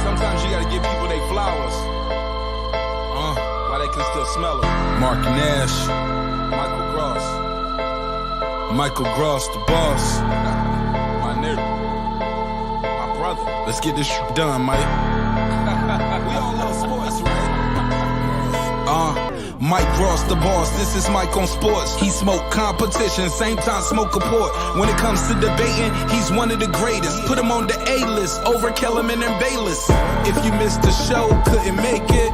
Sometimes you gotta give people their flowers. While they can still smell them. Mark Nash, Michael Gross, the boss. My nigga, my brother. Let's get this done, Mike. We all love sports, right? Mike Ross, the boss, this is Mike on sports. He smoke competition, same time smoke a port. When it comes to debating, he's one of the greatest. Put him on the A-list, over Kellerman and Bayless. If you missed the show, couldn't make it,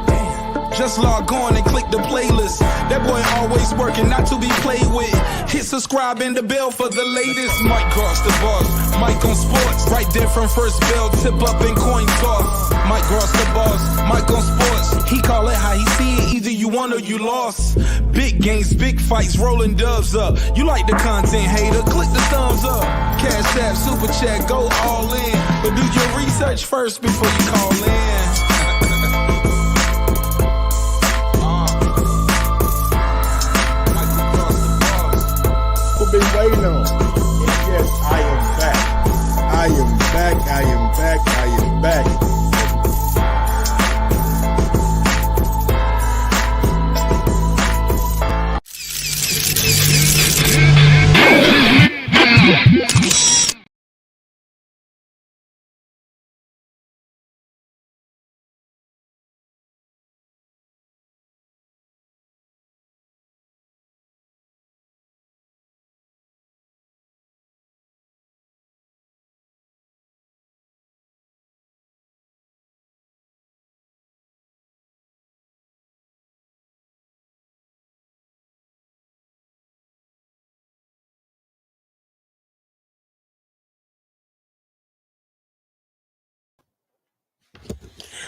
just log on and click the playlist. That boy always working, not to be played with. Hit subscribe and the bell for the latest. Mike Cross the boss, Mike on sports. Right there from first bell, tip up and coin toss. Mike Cross the boss, Mike on sports. He call it how he see it, either you won or you lost. Big games, big fights, rolling dubs up. You like the content, hater, click the thumbs up. Cash app, super chat, go all in. But do your research first before you call in. Been waiting on. And yes, I am back. I am back. I am back. I am back.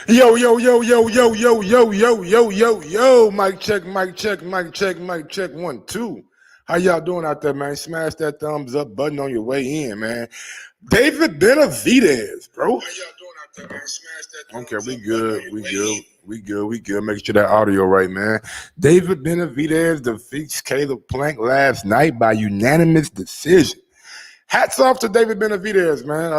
Yo, mic check, 1, 2. How y'all doing out there, man? Smash that thumbs up button on your way in, man. David Benavidez, bro. How y'all doing out there, man? Smash that thumbs up. We good. Make sure that audio right, man. David Benavidez defeats Caleb Plank last night by unanimous decision. Hats off to David Benavidez, man.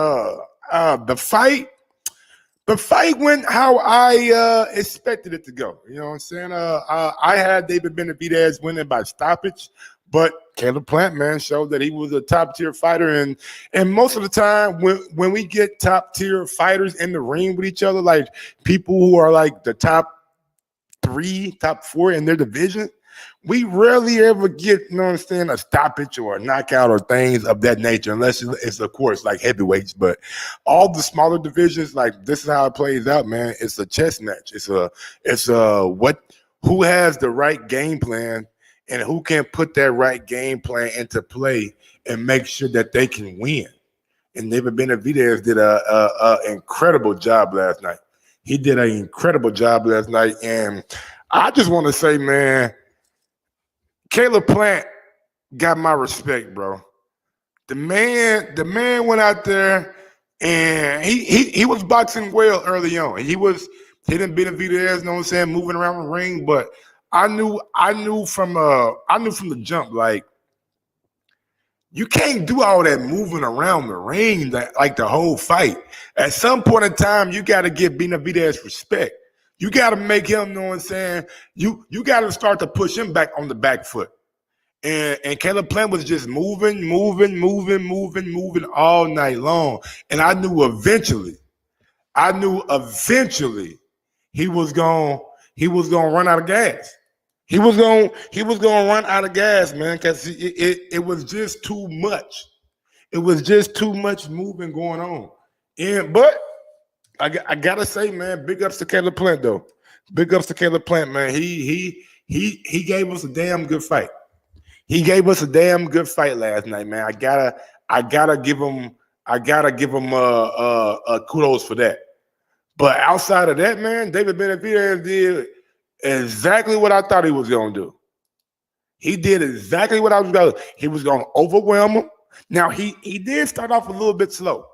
The fight went how I expected it to go. You know what I'm saying? I had David Benavidez winning by stoppage, but Caleb Plant, man, showed that he was a top-tier fighter. And most of the time, when we get top-tier fighters in the ring with each other, like people who are like the top 3, top 4 in their division, we rarely ever get, you know what I'm saying, a stoppage or a knockout or things of that nature, unless it's of course, like heavyweights. But all the smaller divisions, like this is how it plays out, man. It's a chess match. Who has the right game plan and who can put that right game plan into play and make sure that they can win. And David Benavidez did a incredible job last night. He did an incredible job last night. And I just want to say, man, Caleb Plant got my respect, bro. The man went out there and he was boxing well early on. He was hitting Benavidez, you know what I'm saying, moving around the ring. But I knew from the jump, like, you can't do all that moving around the ring like the whole fight. At some point in time, you got to give Benavidez respect. You got to make him, you know what I'm saying? You got to start to push him back on the back foot. And Caleb Plant was just moving all night long. And I knew eventually he was going to run out of gas. He was going to run out of gas, man, because it was just too much. It was just too much moving going on. But I gotta say, man, big ups to Caleb Plant, though. Big ups to Caleb Plant, man. He gave us a damn good fight. He gave us a damn good fight last night, man. I gotta give him kudos for that. But outside of that, man, David Benavidez did exactly what I thought he was gonna do. He did exactly what I was gonna do. He was gonna overwhelm him. Now he did start off a little bit slow.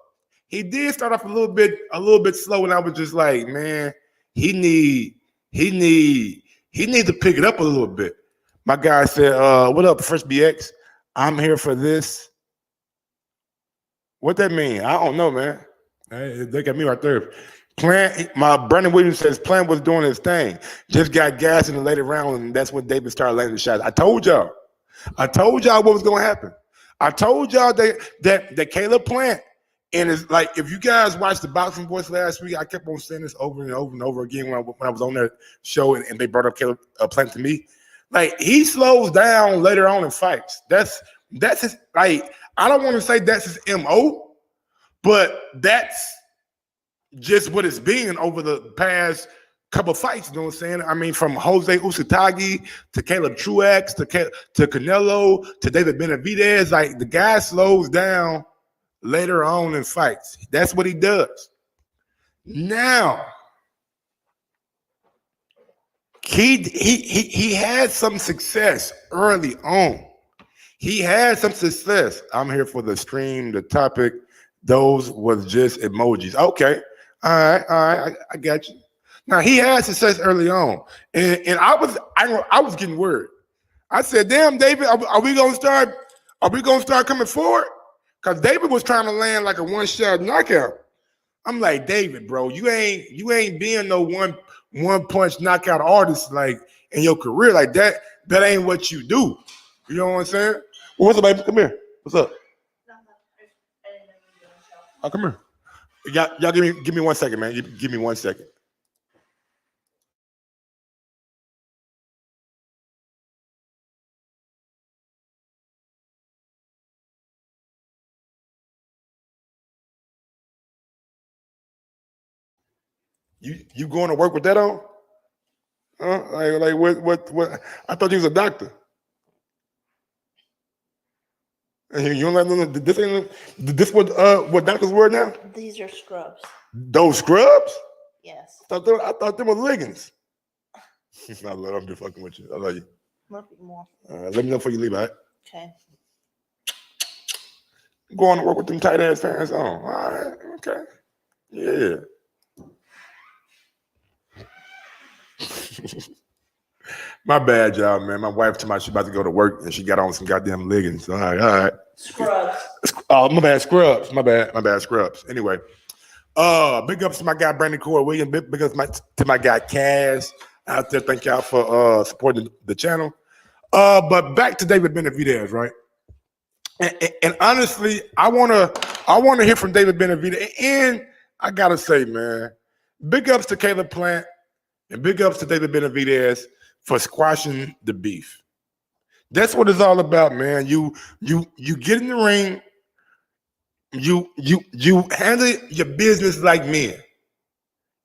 He did start off a little bit slow, and I was just like, man, he need to pick it up a little bit. My guy said, what up, Fresh BX? I'm here for this. What that mean? I don't know, man. Hey, look at me right there. Plant, my Brandon Williams says Plant was doing his thing. Just got gas in the later round, and that's when David started landing the shots. I told y'all what was going to happen. I told y'all that Caleb Plant, and it's like, if you guys watched the Boxing Voice last week, I kept on saying this over and over and over again when I was on their show, and they brought up Caleb Plant to me. Like, he slows down later on in fights. That's his, like, I don't want to say that's his MO, but that's just what it's been over the past couple of fights. You know what I'm saying? I mean, from Jose Usitagi to Caleb Truax to Canelo to David Benavidez, like, the guy slows down later on in fights. That's what he does. Now, he had some success early on. He had some success. I'm here for the stream, the topic. Those was just emojis. Okay. All right. I got you. Now, he had success early on. And I was getting worried. I said, damn, David, are we gonna start coming forward? Because David was trying to land like a one-shot knockout. I'm like, David, bro, you ain't being no one punch knockout artist like in your career. Like that ain't what you do. You know what I'm saying? Well, what's up, baby? Come here. What's up? Oh, come here. Y'all give me 1 second, man. Give me 1 second. You going to work with that on? Like what? I thought you was a doctor. You don't let them. This what doctors wear now? These are scrubs. Those scrubs? Yes. I thought them were leggings. I love. I'm just fucking with you. I love you. Love you more. Let me know before you leave, all right? Okay. Going to work with them tight ass pants on. All right. Okay. Yeah. My bad, y'all, man. My wife told me she's about to go to work and she got on some goddamn leggings. All right. Scrubs. Oh, my bad, scrubs. My bad, scrubs. Anyway, big ups to my guy Brandon Corey Williams. Big ups to my guy Kaz out there. Thank y'all for supporting the channel. But back to David Benavidez, right? And honestly, I wanna hear from David Benavidez. And I gotta say, man, big ups to Caleb Plant and big ups to David Benavidez for squashing the beef. That's what it's all about, man. You get in the ring, you handle your business like men.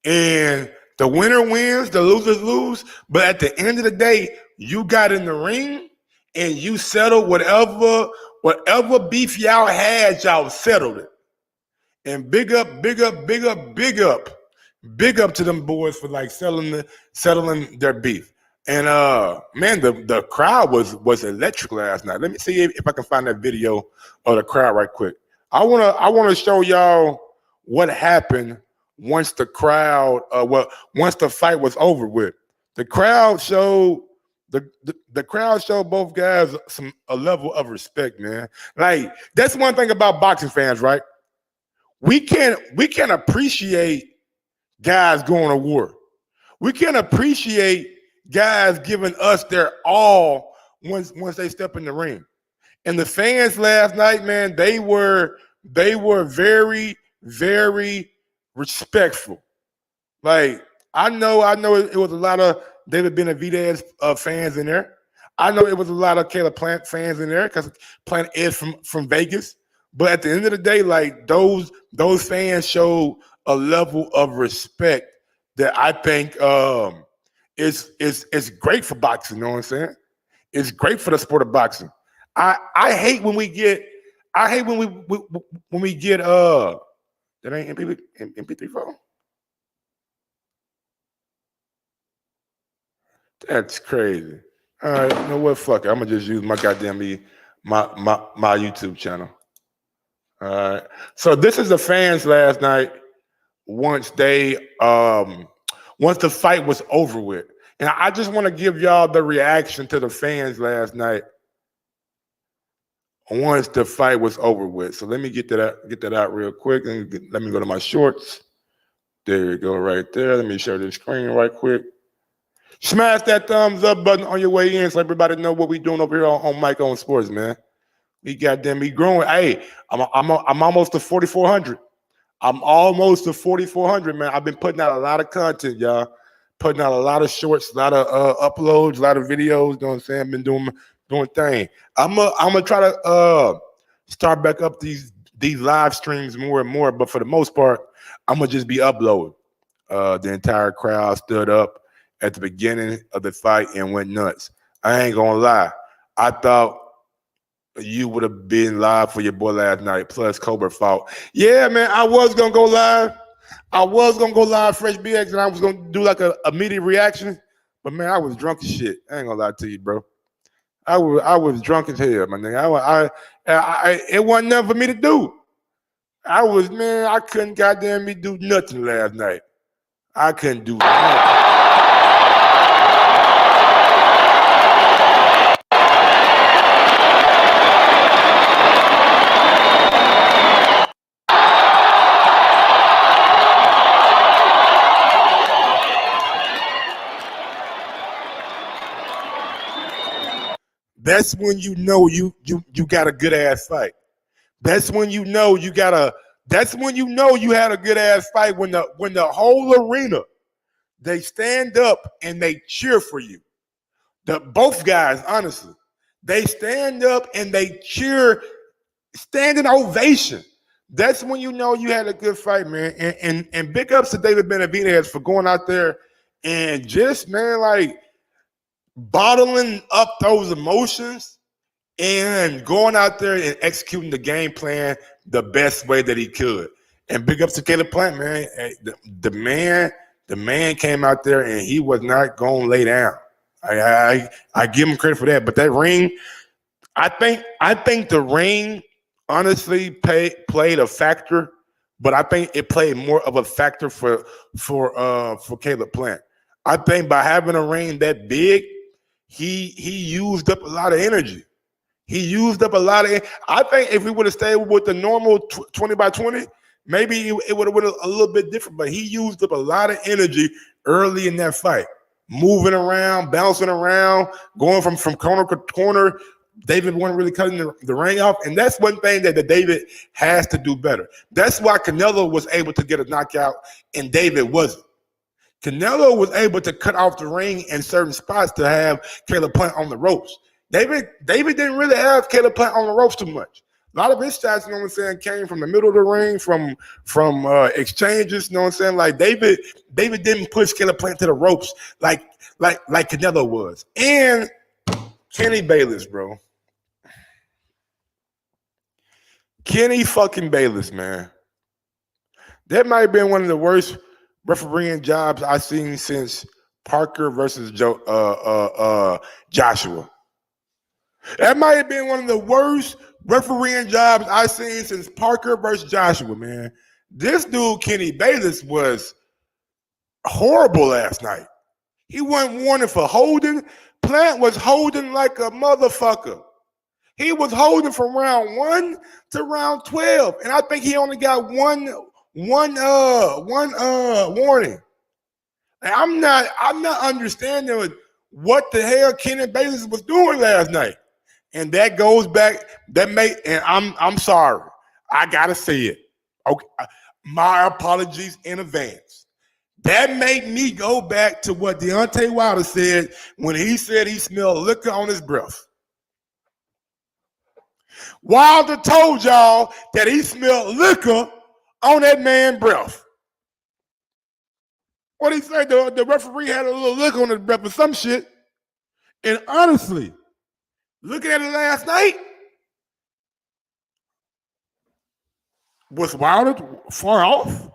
And the winner wins, the losers lose. But at the end of the day, you got in the ring and you settled whatever beef y'all had, y'all settled it. And big up to them boys for like settling their beef. And man, the crowd was electric last night. Let me see if I can find that video of the crowd right quick. I wanna show y'all what happened once the crowd once the fight was over with. The crowd showed the crowd showed both guys a level of respect, man. Like, that's one thing about boxing fans, right? We can appreciate guys going to war. We can appreciate guys giving us their all once they step in the ring. And the fans last night, man, they were very, very respectful. Like, I know it was a lot of David Benavidez fans in there. I know it was a lot of Caleb Plant fans in there because Plant is from Vegas. But at the end of the day, like, those fans showed a level of respect that I think is great for boxing. You know what I'm saying? It's great for the sport of boxing. I hate when we get that ain't MP3 phone. That's crazy. All right, you know what? Fuck it. I'm gonna just use my goddamn my YouTube channel. All right. So this is the fans last night once the fight was over with. And I just want to give y'all the reaction to the fans last night once the fight was over with. So let me get that out real quick. And let me go to my shorts. There you go, right there. Let me share the screen right quick. Smash that thumbs up button on your way in so everybody know what we doing over here on Mike on Sports, man. We growing. Hey, I'm almost to 4,400. I'm almost to 4,400, man. I've been putting out a lot of content, y'all. Putting out a lot of shorts, a lot of uploads, a lot of videos. You know what I'm saying? I've been doing thing. I'm gonna try to start back up these live streams more and more. But for the most part, I'm gonna just be uploading. The entire crowd stood up at the beginning of the fight and went nuts. I ain't gonna lie. I thought you would have been live for your boy last night. Plus, Cobra fought. Yeah, man, I was gonna go live. Fresh BX, and I was gonna do like a immediate reaction. But man, I was drunk as shit. I ain't gonna lie to you, bro. I was drunk as hell, my nigga. It wasn't nothing for me to do. I couldn't goddamn me do nothing last night. I couldn't do nothing. That's when you know you got a good ass fight. That's when you know you had a good ass fight when the whole arena, they stand up and they cheer for you. Both guys, honestly, they stand up and they cheer, standing ovation. That's when you know you had a good fight, man. And big ups to David Benavidez for going out there and just, man, like bottling up those emotions and going out there and executing the game plan the best way that he could. And big ups to Caleb Plant, man. The man came out there and he was not going to lay down. I give him credit for that. But that ring, I think the ring honestly played a factor, but I think it played more of a factor for Caleb Plant. I think by having a ring that big, he used up a lot of energy. I think if he would have stayed with the normal 20 by 20, maybe it would have been a little bit different. But he used up a lot of energy early in that fight, moving around, bouncing around, going from corner to corner. David wasn't really cutting the ring off, and that's one thing that David has to do better. That's why Canelo was able to get a knockout and David wasn't. Canelo was able to cut off the ring in certain spots to have Caleb Plant on the ropes. David didn't really have Caleb Plant on the ropes too much. A lot of his shots, you know what I'm saying, came from the middle of the ring, from exchanges, you know what I'm saying? Like David didn't push Caleb Plant to the ropes like Canelo was. And Kenny Bayless, bro. Kenny fucking Bayless, man. That might have been one of the worst refereeing jobs I've seen since Parker versus Joshua. That might have been one of the worst refereeing jobs I've seen since Parker versus Joshua, man. This dude, Kenny Bayless, was horrible last night. He wasn't warning for holding. Plant was holding like a motherfucker. He was holding from round 1 to round 12, and I think he only got one warning. And I'm not understanding what the hell Kenny Bayless was doing last night. And that goes back, and I'm sorry. I gotta say it. Okay. My apologies in advance. That made me go back to what Deontay Wilder said when he said he smelled liquor on his breath. Wilder told y'all that he smelled liquor on that man's breath. What he said, the referee had a little liquor on his breath or some shit. And honestly, looking at it last night, was Wilder far off?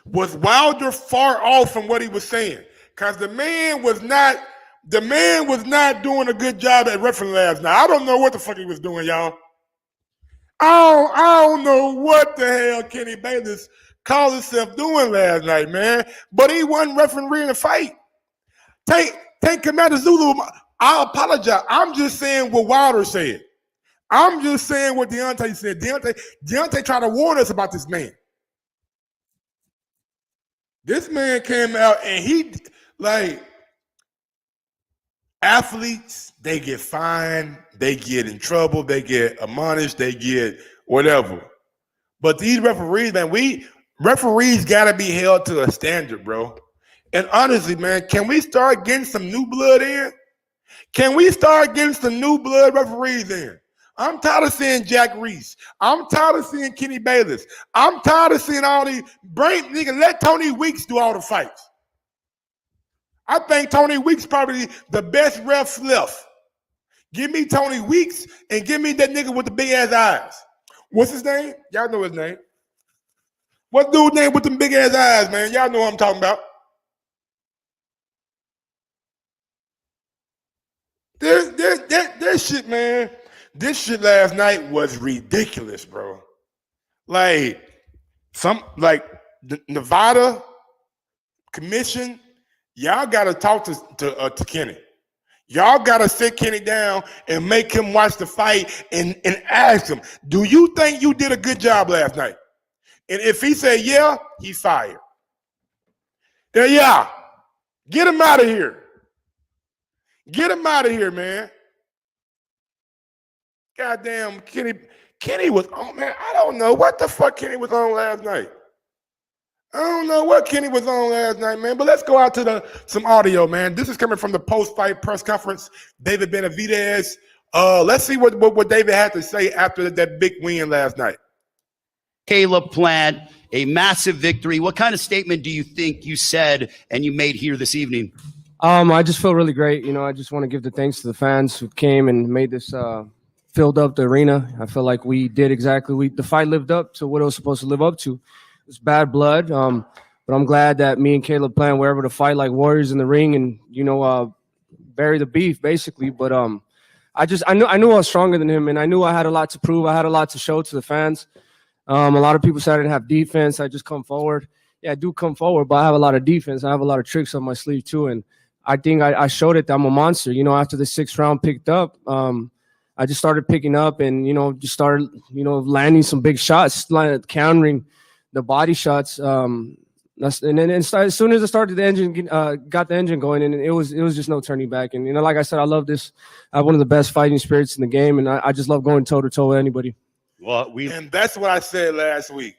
Was Wilder far off from what he was saying? Because the man was not doing a good job at refereeing last night. I don't know what the fuck he was doing, y'all. I don't know what the hell Kenny Bayless called himself doing last night, man. But he wasn't refereeing the fight. Take Commander Zulu. I apologize. I'm just saying what Wilder said. I'm just saying what Deontay said. Deontay tried to warn us about this man. This man came out and he, like, athletes, they get fined, they get in trouble, they get admonished, they get whatever. But these referees, man, referees gotta be held to a standard, bro. And honestly, man, can we start getting some new blood in? Can we start getting some new blood referees in? I'm tired of seeing Jack Reese. I'm tired of seeing Kenny Bayless. I'm tired of seeing all these nigga. Let Tony Weeks do all the fights. I think Tony Weeks probably the best ref left. Give me Tony Weeks and give me that nigga with the big ass eyes. What's his name? Y'all know his name. What dude's name with them big ass eyes, man? Y'all know what I'm talking about. This shit, man. This shit last night was ridiculous, bro. Like the Nevada commission, y'all gotta talk to Kenny. Y'all gotta sit Kenny down and make him watch the fight and ask him, do you think you did a good job last night? And if he said yeah, he's fired. Then yeah, get him out of here. Get him out of here, man. Goddamn, Kenny was on, man. I don't know what the fuck Kenny was on last night. I don't know what Kenny was on last night, man. But let's go out to some audio, man. This is coming from the post-fight press conference. David Benavidez. Let's see what David had to say after that big win last night. Caleb Plant, a massive victory. What kind of statement do you think you said and you made here this evening? I just feel really great. You know, I just want to give the thanks to the fans who came and made this filled up the arena. I feel like we did exactly. The fight lived up to what it was supposed to live up to. It's bad blood, but I'm glad that me and Caleb Plant were able to fight like warriors in the ring and, you know, bury the beef basically. But I knew I was stronger than him, and I knew I had a lot to prove. I had a lot to show to the fans. A lot of people said I didn't have defense. I just come forward. Yeah, I do come forward, but I have a lot of defense. I have a lot of tricks on my sleeve too, and I think I showed it that I'm a monster. You know, after the 6th round picked up, I just started picking up and, you know, just started, you know, landing some big shots, like countering the body shots. And then as soon as I started the engine, got the engine going, and it was just no turning back. And, you know, like I said, I love this. I have one of the best fighting spirits in the game, and I just love going toe to toe with anybody. Well, and that's what I said last week.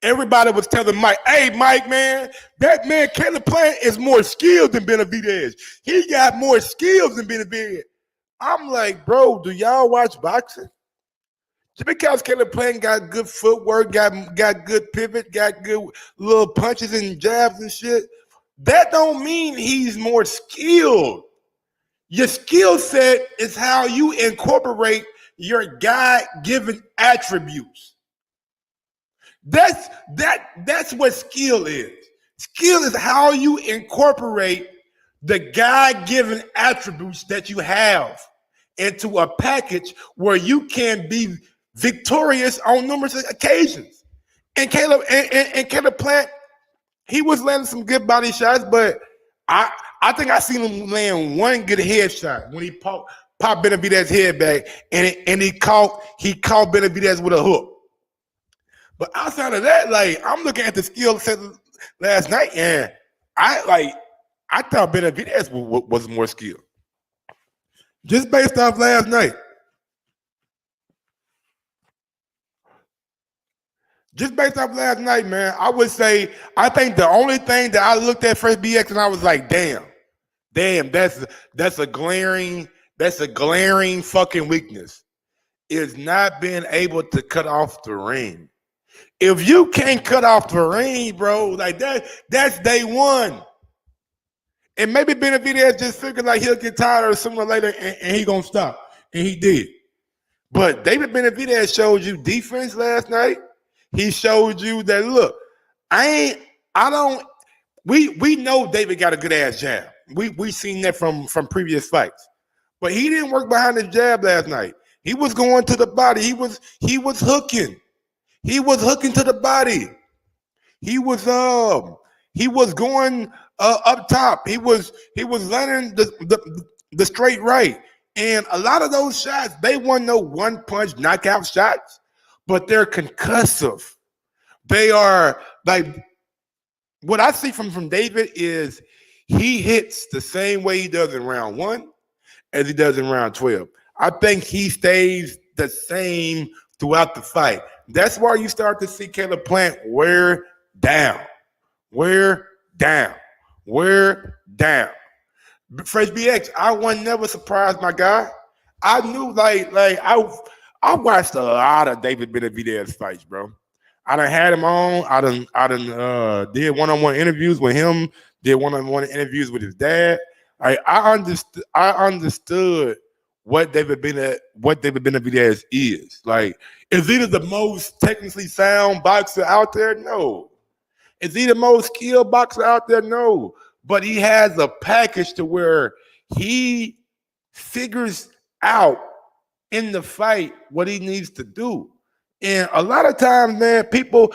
Everybody was telling Mike, hey, Mike, man, that man Caleb Plant is more skilled than Benavidez. He got more skills than Benavidez. I'm like, bro, do y'all watch boxing? Just because Caleb Plant got good footwork, got good pivot, got good little punches and jabs and shit, that don't mean he's more skilled. Your skill set is how you incorporate your God-given attributes. That's what skill is. Skill is how you incorporate the God-given attributes that you have into a package where you can be victorious on numerous occasions. And Caleb Plant, he was landing some good body shots, but I think I seen him land one good headshot when he popped Benavidez's head back, and he caught Benavidez with a hook. But outside of that, like, I'm looking at the skill set last night, and I thought Benavidez was more skilled. Just based off last night. Just based off last night, man, I would say I think the only thing that I looked at Fresh BX and I was like, damn, that's a glaring fucking weakness. Is not being able to cut off the ring. If you can't cut off the ring, bro, like that's day one. And maybe Benavidez just figured like he'll get tired or sooner or later and he gonna stop. And he did. But David Benavidez showed you defense last night. He showed you that, look, we know David got a good ass jab. We seen that from previous fights. But he didn't work behind his jab last night. He was going to the body. He was hooking. He was hooking to the body. He was going up top. He was landing the straight right. And a lot of those shots, they weren't no one-punch knockout shots, but they're concussive. They are like what I see from David is he hits the same way he does in round 1 as he does in round 12. I think he stays the same throughout the fight. That's why you start to see Caleb Plant wear down. Fresh BX, I wasn't never surprised, my guy. I knew I watched a lot of David Benavidez fights, bro. I done had him on. I done did one-on-one interviews with him, did one-on-one interviews with his dad. I understood what David Benavidez is. Like, is he the most technically sound boxer out there? No. Is he the most skilled boxer out there? No. But he has a package to where he figures out in the fight what he needs to do. And a lot of times, man, people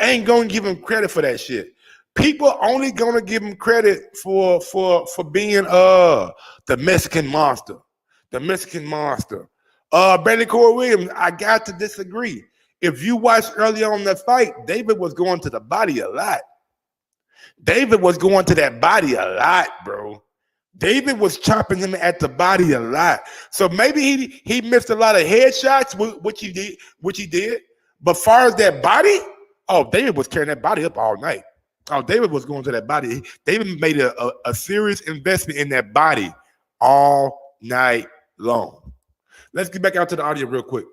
ain't gonna give him credit for that shit. People only gonna give him credit for being the Mexican monster. The Mexican monster. Brandon Corey Williams, I got to disagree. If you watch early on in the fight, David was going to the body a lot. David was going to that body a lot, bro. David was chopping him at the body a lot. So maybe he missed a lot of headshots, which he did. But far as that body, oh, David was carrying that body up all night. Oh, David was going to that body. David made a serious investment in that body all night long. Let's get back out to the audio real quick.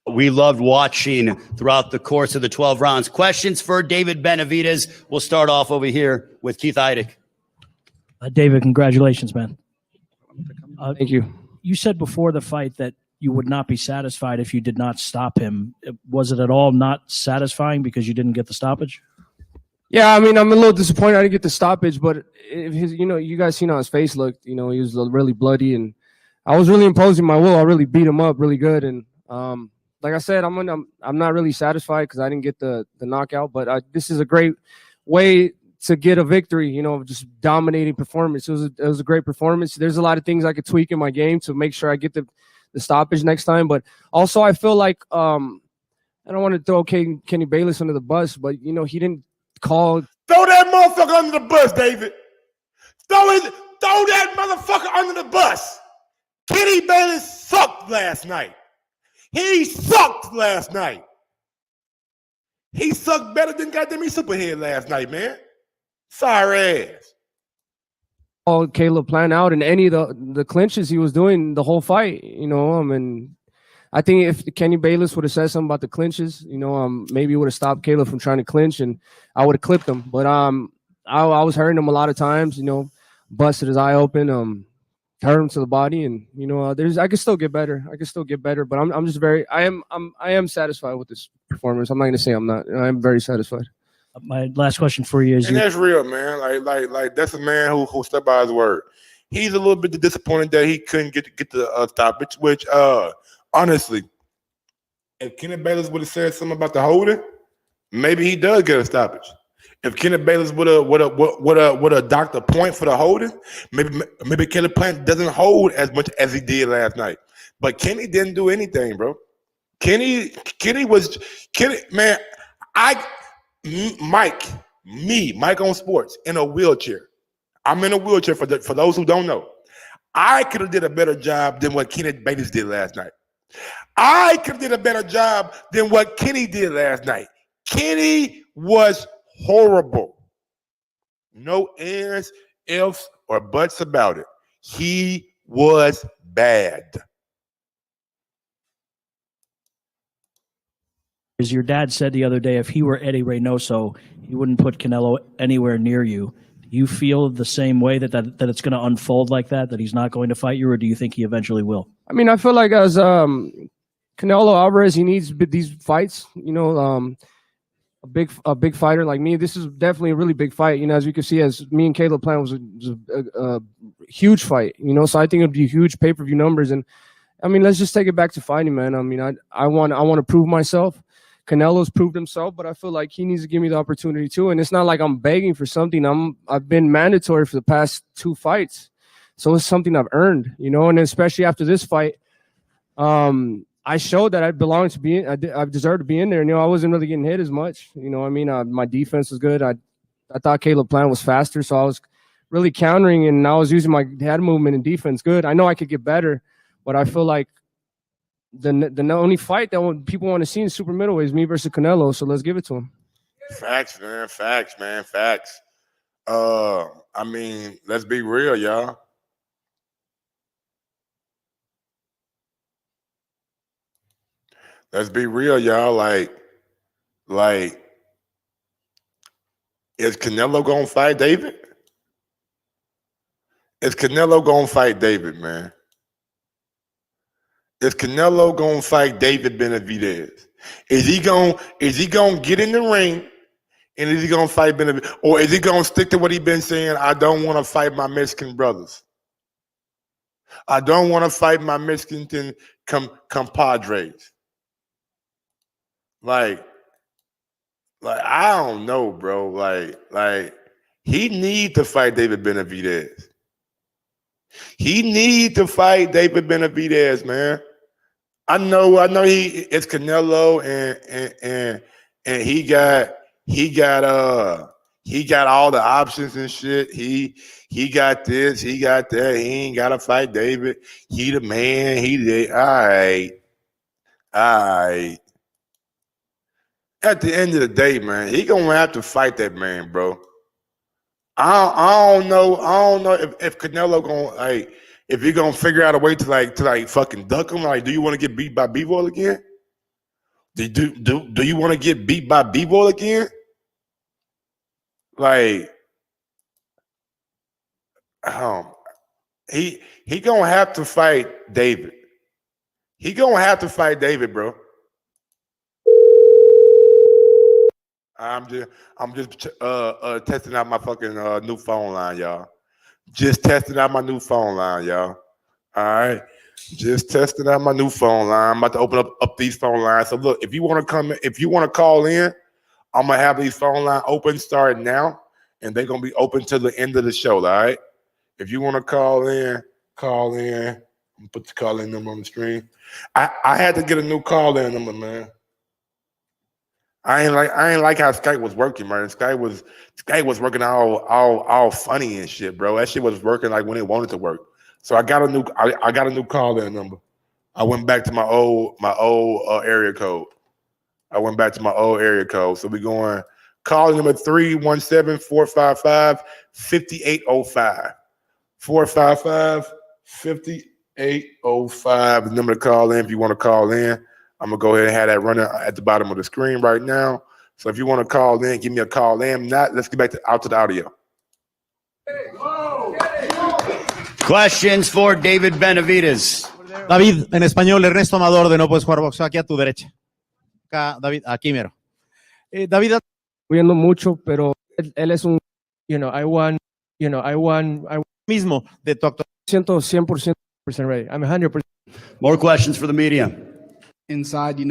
We loved watching throughout the course of the 12 rounds. Questions for David Benavidez. We'll start off over here with Keith Heidick. David, congratulations, man. Thank you. You said before the fight that you would not be satisfied if you did not stop him. Was it at all not satisfying because you didn't get the stoppage? Yeah, I mean, I'm a little disappointed I didn't get the stoppage, but you guys seen how his face looked. You know, he was really bloody, and I was really imposing my will. I really beat him up really good, and like I said, I'm not really satisfied because I didn't get the knockout, but this is a great way to get a victory, you know, just dominating performance. It was a great performance. There's a lot of things I could tweak in my game to make sure I get the stoppage next time. But also I feel like I don't want to throw Kenny Bayless under the bus, but, you know, he didn't call. Throw that motherfucker under the bus, David. Throw that motherfucker under the bus. Kenny Bayless sucked last night. He sucked last night. He sucked better than goddamn Superhead last night, man. Sorry ass. All Caleb Plant out in any of the clinches he was doing the whole fight, you know. And I think if Kenny Bayless would have said something about the clinches, you know, maybe it would have stopped Caleb from trying to clinch, and I would have clipped him. But I was hurting him a lot of times, you know, busted his eye open, hurt him to the body, and you know, I can still get better. But I'm just I am satisfied with this performance. I'm not gonna say I'm not. I am very satisfied. My last question for you is, and that's real, man. Like that's a man who stuck by his word. He's a little bit disappointed that he couldn't get the stoppage. Which, honestly, if Kenneth Bayless would have said something about the holding, maybe he does get a stoppage. If Kenneth Bayless would have docked a point for the holding, maybe Caleb Plant doesn't hold as much as he did last night. But Kenny didn't do anything, bro. Kenny, man. Mike on sports in a wheelchair. I'm in a wheelchair for those who don't know. I could have did a better job than what Kenneth Bayless did last night. I could have did a better job than what Kenny did last night. Kenny was horrible. No ands, ifs, or buts about it. He was bad. as your dad said the other day, if he were Eddie Reynoso, he wouldn't put Canelo anywhere near you. Do you feel the same way that it's going to unfold like that he's not going to fight you, or do you think he eventually will? I mean, I feel like as Canelo Alvarez, he needs these fights. You know, a big fighter like me. This is definitely a really big fight. You know, as you can see, as me and Caleb Plant was a huge fight. You know, so I think it'd be huge pay-per-view numbers. And I mean, let's just take it back to fighting, man. I mean, I want to prove myself. Canelo's proved himself, but I feel like he needs to give me the opportunity too. And it's not like I'm begging for something. I've been mandatory for the past 2 fights. So it's something I've earned, you know, and especially after this fight, I showed that I belonged to be, I deserved to be in there. You know, I wasn't really getting hit as much. You know what I mean? My defense was good. I thought Caleb Plant was faster, so I was really countering, and I was using my head movement and defense good. I know I could get better, but I feel like the only fight that people want to see in super middleweight is me versus Canelo, so let's give it to him. Facts, man. Facts, man. Facts. I mean, let's be real, y'all. Let's be real, y'all. Like, is Canelo gonna fight David? Is Canelo gonna fight David, man? Is Canelo gonna fight David Benavidez? Is he gonna get in the ring and is he gonna fight Benavidez? Or is he gonna stick to what he's been saying? I don't want to fight my Mexican brothers. I don't want to fight my Mexican compadres. Like I don't know, bro. Like he need to fight David Benavidez. He need to fight David Benavidez, man. I know it's Canelo and he got all the options and shit. He got this, he got that. He ain't gotta fight David. He the man. All right. At the end of the day, man, he gonna have to fight that man, bro. I don't know if Canelo gonna like if you're gonna figure out a way to fucking duck him. Like, do you want to get beat by B-Boy again? Do you want to get beat by B-Boy again? Like, he gonna have to fight David. He gonna have to fight David, bro. I'm just testing out my fucking new phone line, y'all. Just testing out my new phone line, y'all. All right. Just testing out my new phone line. I'm about to open up these phone lines. So look, if you want to call in, I'm gonna have these phone lines open starting now, and they're gonna be open till the end of the show. All right. If you want to call in, call in. I'm gonna put the call in number on the screen. I had to get a new call in number, man. I ain't like how Skype was working, man. Skype was working all funny and shit, bro. That shit was working like when it wanted to work. So I got a new call in number. I went back to my old area code. I went back to my old area code. So we going call number 317-455-5805. 455-5805. The number to call in if you want to call in. I'm going to go ahead and have that running at the bottom of the screen right now. So if you want to call in, give me a call in. Not, let's get back out to the audio. Questions for David Benavidez. David, en español, Ernesto Amador de No Puedes Jugar Boxeo, aquí a tu derecha. Acá, David, aquí mero. David, Viendo mucho, pero él es un, I won mismo de tu actuación. 100% ready. I'm 100%. More questions for the media. Inside, to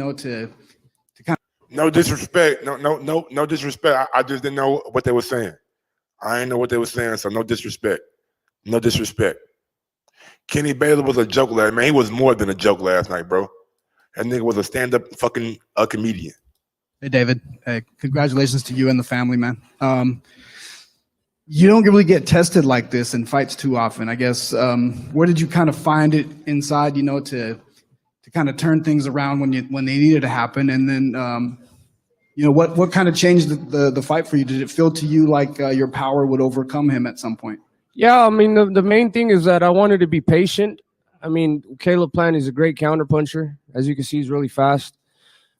kind of. No disrespect. No disrespect. I just didn't know what they were saying. I didn't know what they were saying, so no disrespect. No disrespect. Kenny Baylor was a joke last night. Man, he was more than a joke last night, bro. That nigga was a stand-up fucking comedian. Hey, David. Hey, congratulations to you and the family, man. You don't really get tested like this in fights too often. I guess, where did you kind of find it inside, to kind of turn things around when they needed to happen? And then, what kind of changed the fight for you? Did it feel to you like your power would overcome him at some point? Yeah, I mean, the main thing is that I wanted to be patient. I mean, Caleb Plant is a great counter puncher. As you can see, he's really fast.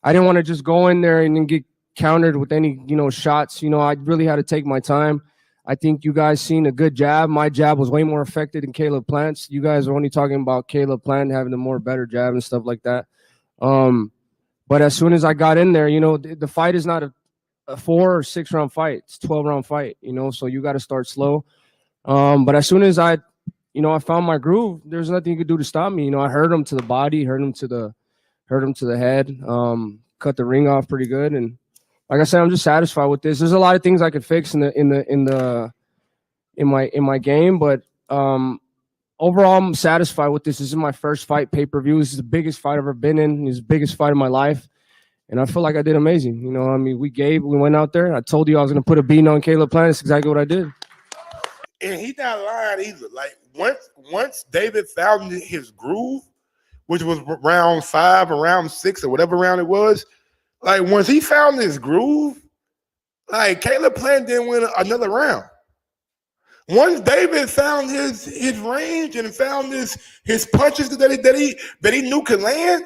I didn't want to just go in there and then get countered with any, shots. I really had to take my time. I think you guys seen a good jab. My jab was way more effective than Caleb Plant's. You guys are only talking about Caleb Plant having a more better jab and stuff like that. But as soon as I got in there, the fight is not a 4 or 6 round fight. It's a 12-round fight, so you got to start slow. But as soon as I found my groove, there's nothing you could do to stop me. I hurt him to the body, hurt him to the head, cut the ring off pretty good. And like I said, I'm just satisfied with this. There's a lot of things I could fix in my game, but overall, I'm satisfied with this. This is my first fight pay-per-view. This is the biggest fight I've ever been in. This is the biggest fight of my life. And I feel like I did amazing. You know, I mean, we went out there. I told you I was going to put a beating on Caleb Plant. That's exactly what I did. And he's not lying either. Like once David found his groove, which was round 5 or round 6 or whatever round it was, like once he found his groove, like Caleb Plant didn't win another round. Once David found his range and found his punches that he knew could land,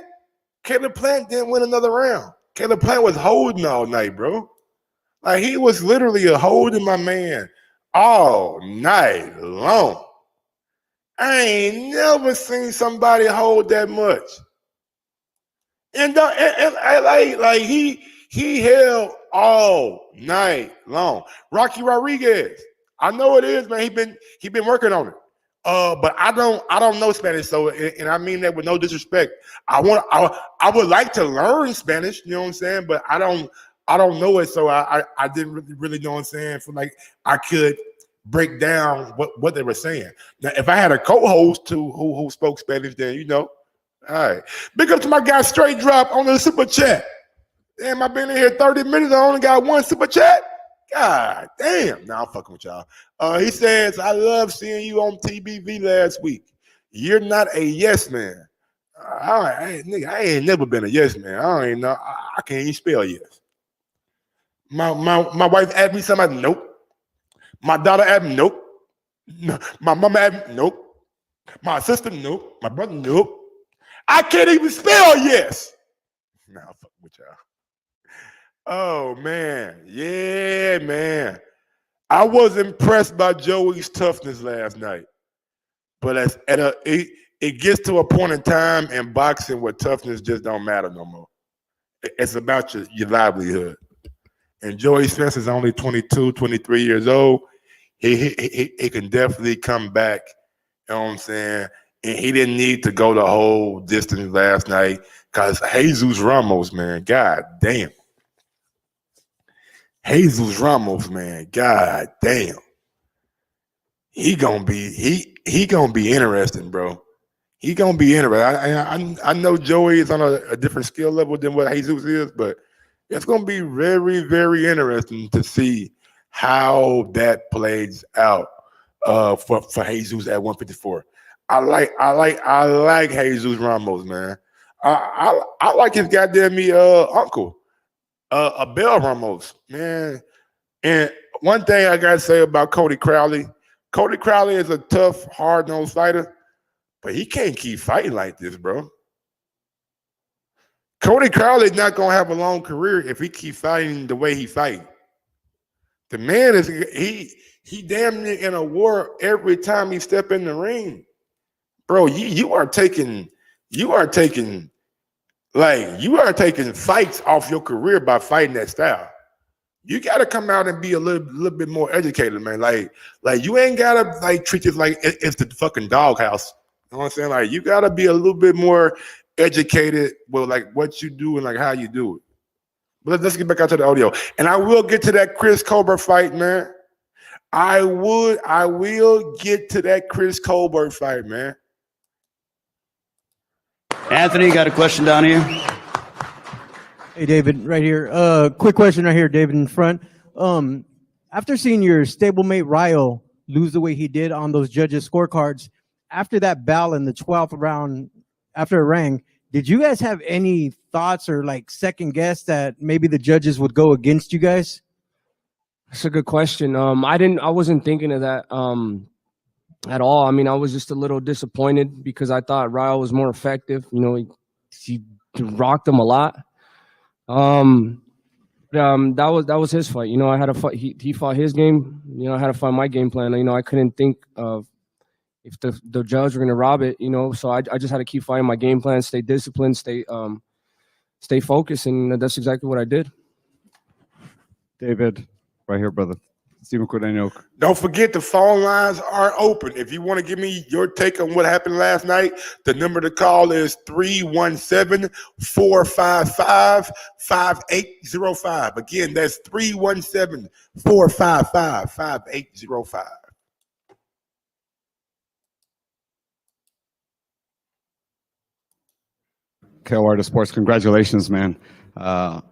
Caleb Plant didn't win another round. Caleb Plant was holding all night, bro. Like he was literally holding my man all night long. I ain't never seen somebody hold that much. And like he held all night long. Rocky Rodriguez, I know it is, man. He been working on it. But I don't know Spanish, so and I mean that with no disrespect. I would like to learn Spanish, you know what I'm saying? But I don't know it, so I didn't really know what I'm saying. For like I could break down what they were saying. Now, if I had a co-host who spoke Spanish, then you know, all right. Big up to my guy Straight Drop on the super chat. Damn, I've been in here 30 minutes. I only got one super chat. God damn. Nah, I'm fucking with y'all. He says, I love seeing you on TBV last week. You're not a yes man. I ain't never been a yes man. I don't even know. I can't even spell yes. My wife asked me something. Nope. My daughter asked me, nope. My mama asked me, nope. My sister, nope. My brother, nope. I can't even spell yes. Nah, I'm fucking with y'all. Oh, man. Yeah, man. I was impressed by Joey's toughness last night. But it gets to a point in time in boxing where toughness just don't matter no more. It's about your livelihood. And Joey Spencer's only 22, 23 years old. He can definitely come back, you know what I'm saying? And he didn't need to go the whole distance last night because Jesus Ramos, man, god damn. Jesus Ramos, man, god damn. He gonna be interesting, bro. He gonna be interesting. I know Joey is on a different skill level than what Jesus is, but it's gonna be very, very interesting to see how that plays out for Jesus at 154. I like Jesus Ramos, man. I like his goddamn uncle, Abel Ramos, man. And one thing I gotta say about Cody Crowley is a tough, hard-nosed fighter, but he can't keep fighting like this, bro. Cody Crowley's not gonna have a long career if he keeps fighting the way he fights. The man is he damn near in a war every time he step in the ring, bro. You are taking fights off your career by fighting that style. You got to come out and be a little bit more educated, man. Like you ain't gotta like treat it like it's the fucking doghouse. You know what I'm saying? Like you gotta be a little bit more educated with like what you do and like how you do it. But let's get back out to the audio. And I will get to that Chris Colbert fight, man. I will get to that Chris Colbert fight, man. Anthony, got a question down here? Hey, David, right here. Quick question right here, David, in front. After seeing your stablemate Ryo lose the way he did on those judges' scorecards, after that battle in the 12th round, after it rang, did you guys have any thoughts or like second guess that maybe the judges would go against you guys? That's a good question. I wasn't thinking of that at all. I mean, I was just a little disappointed because I thought Ryo was more effective. You know, he rocked him a lot. That was his fight. You know, I had to fight. He fought his game. You know, I had to find my game plan. You know, I couldn't think of if the judge were gonna rob it. You know, so I just had to keep fighting my game plan, stay disciplined, stay focused, and that's exactly what I did. David, right here, brother. Stephen Cordenio. Don't forget the phone lines are open. If you want to give me your take on what happened last night, the number to call is 317-455-5805. Again, that's 317-455-5805. KO Art of Sports. Congratulations, man. Talk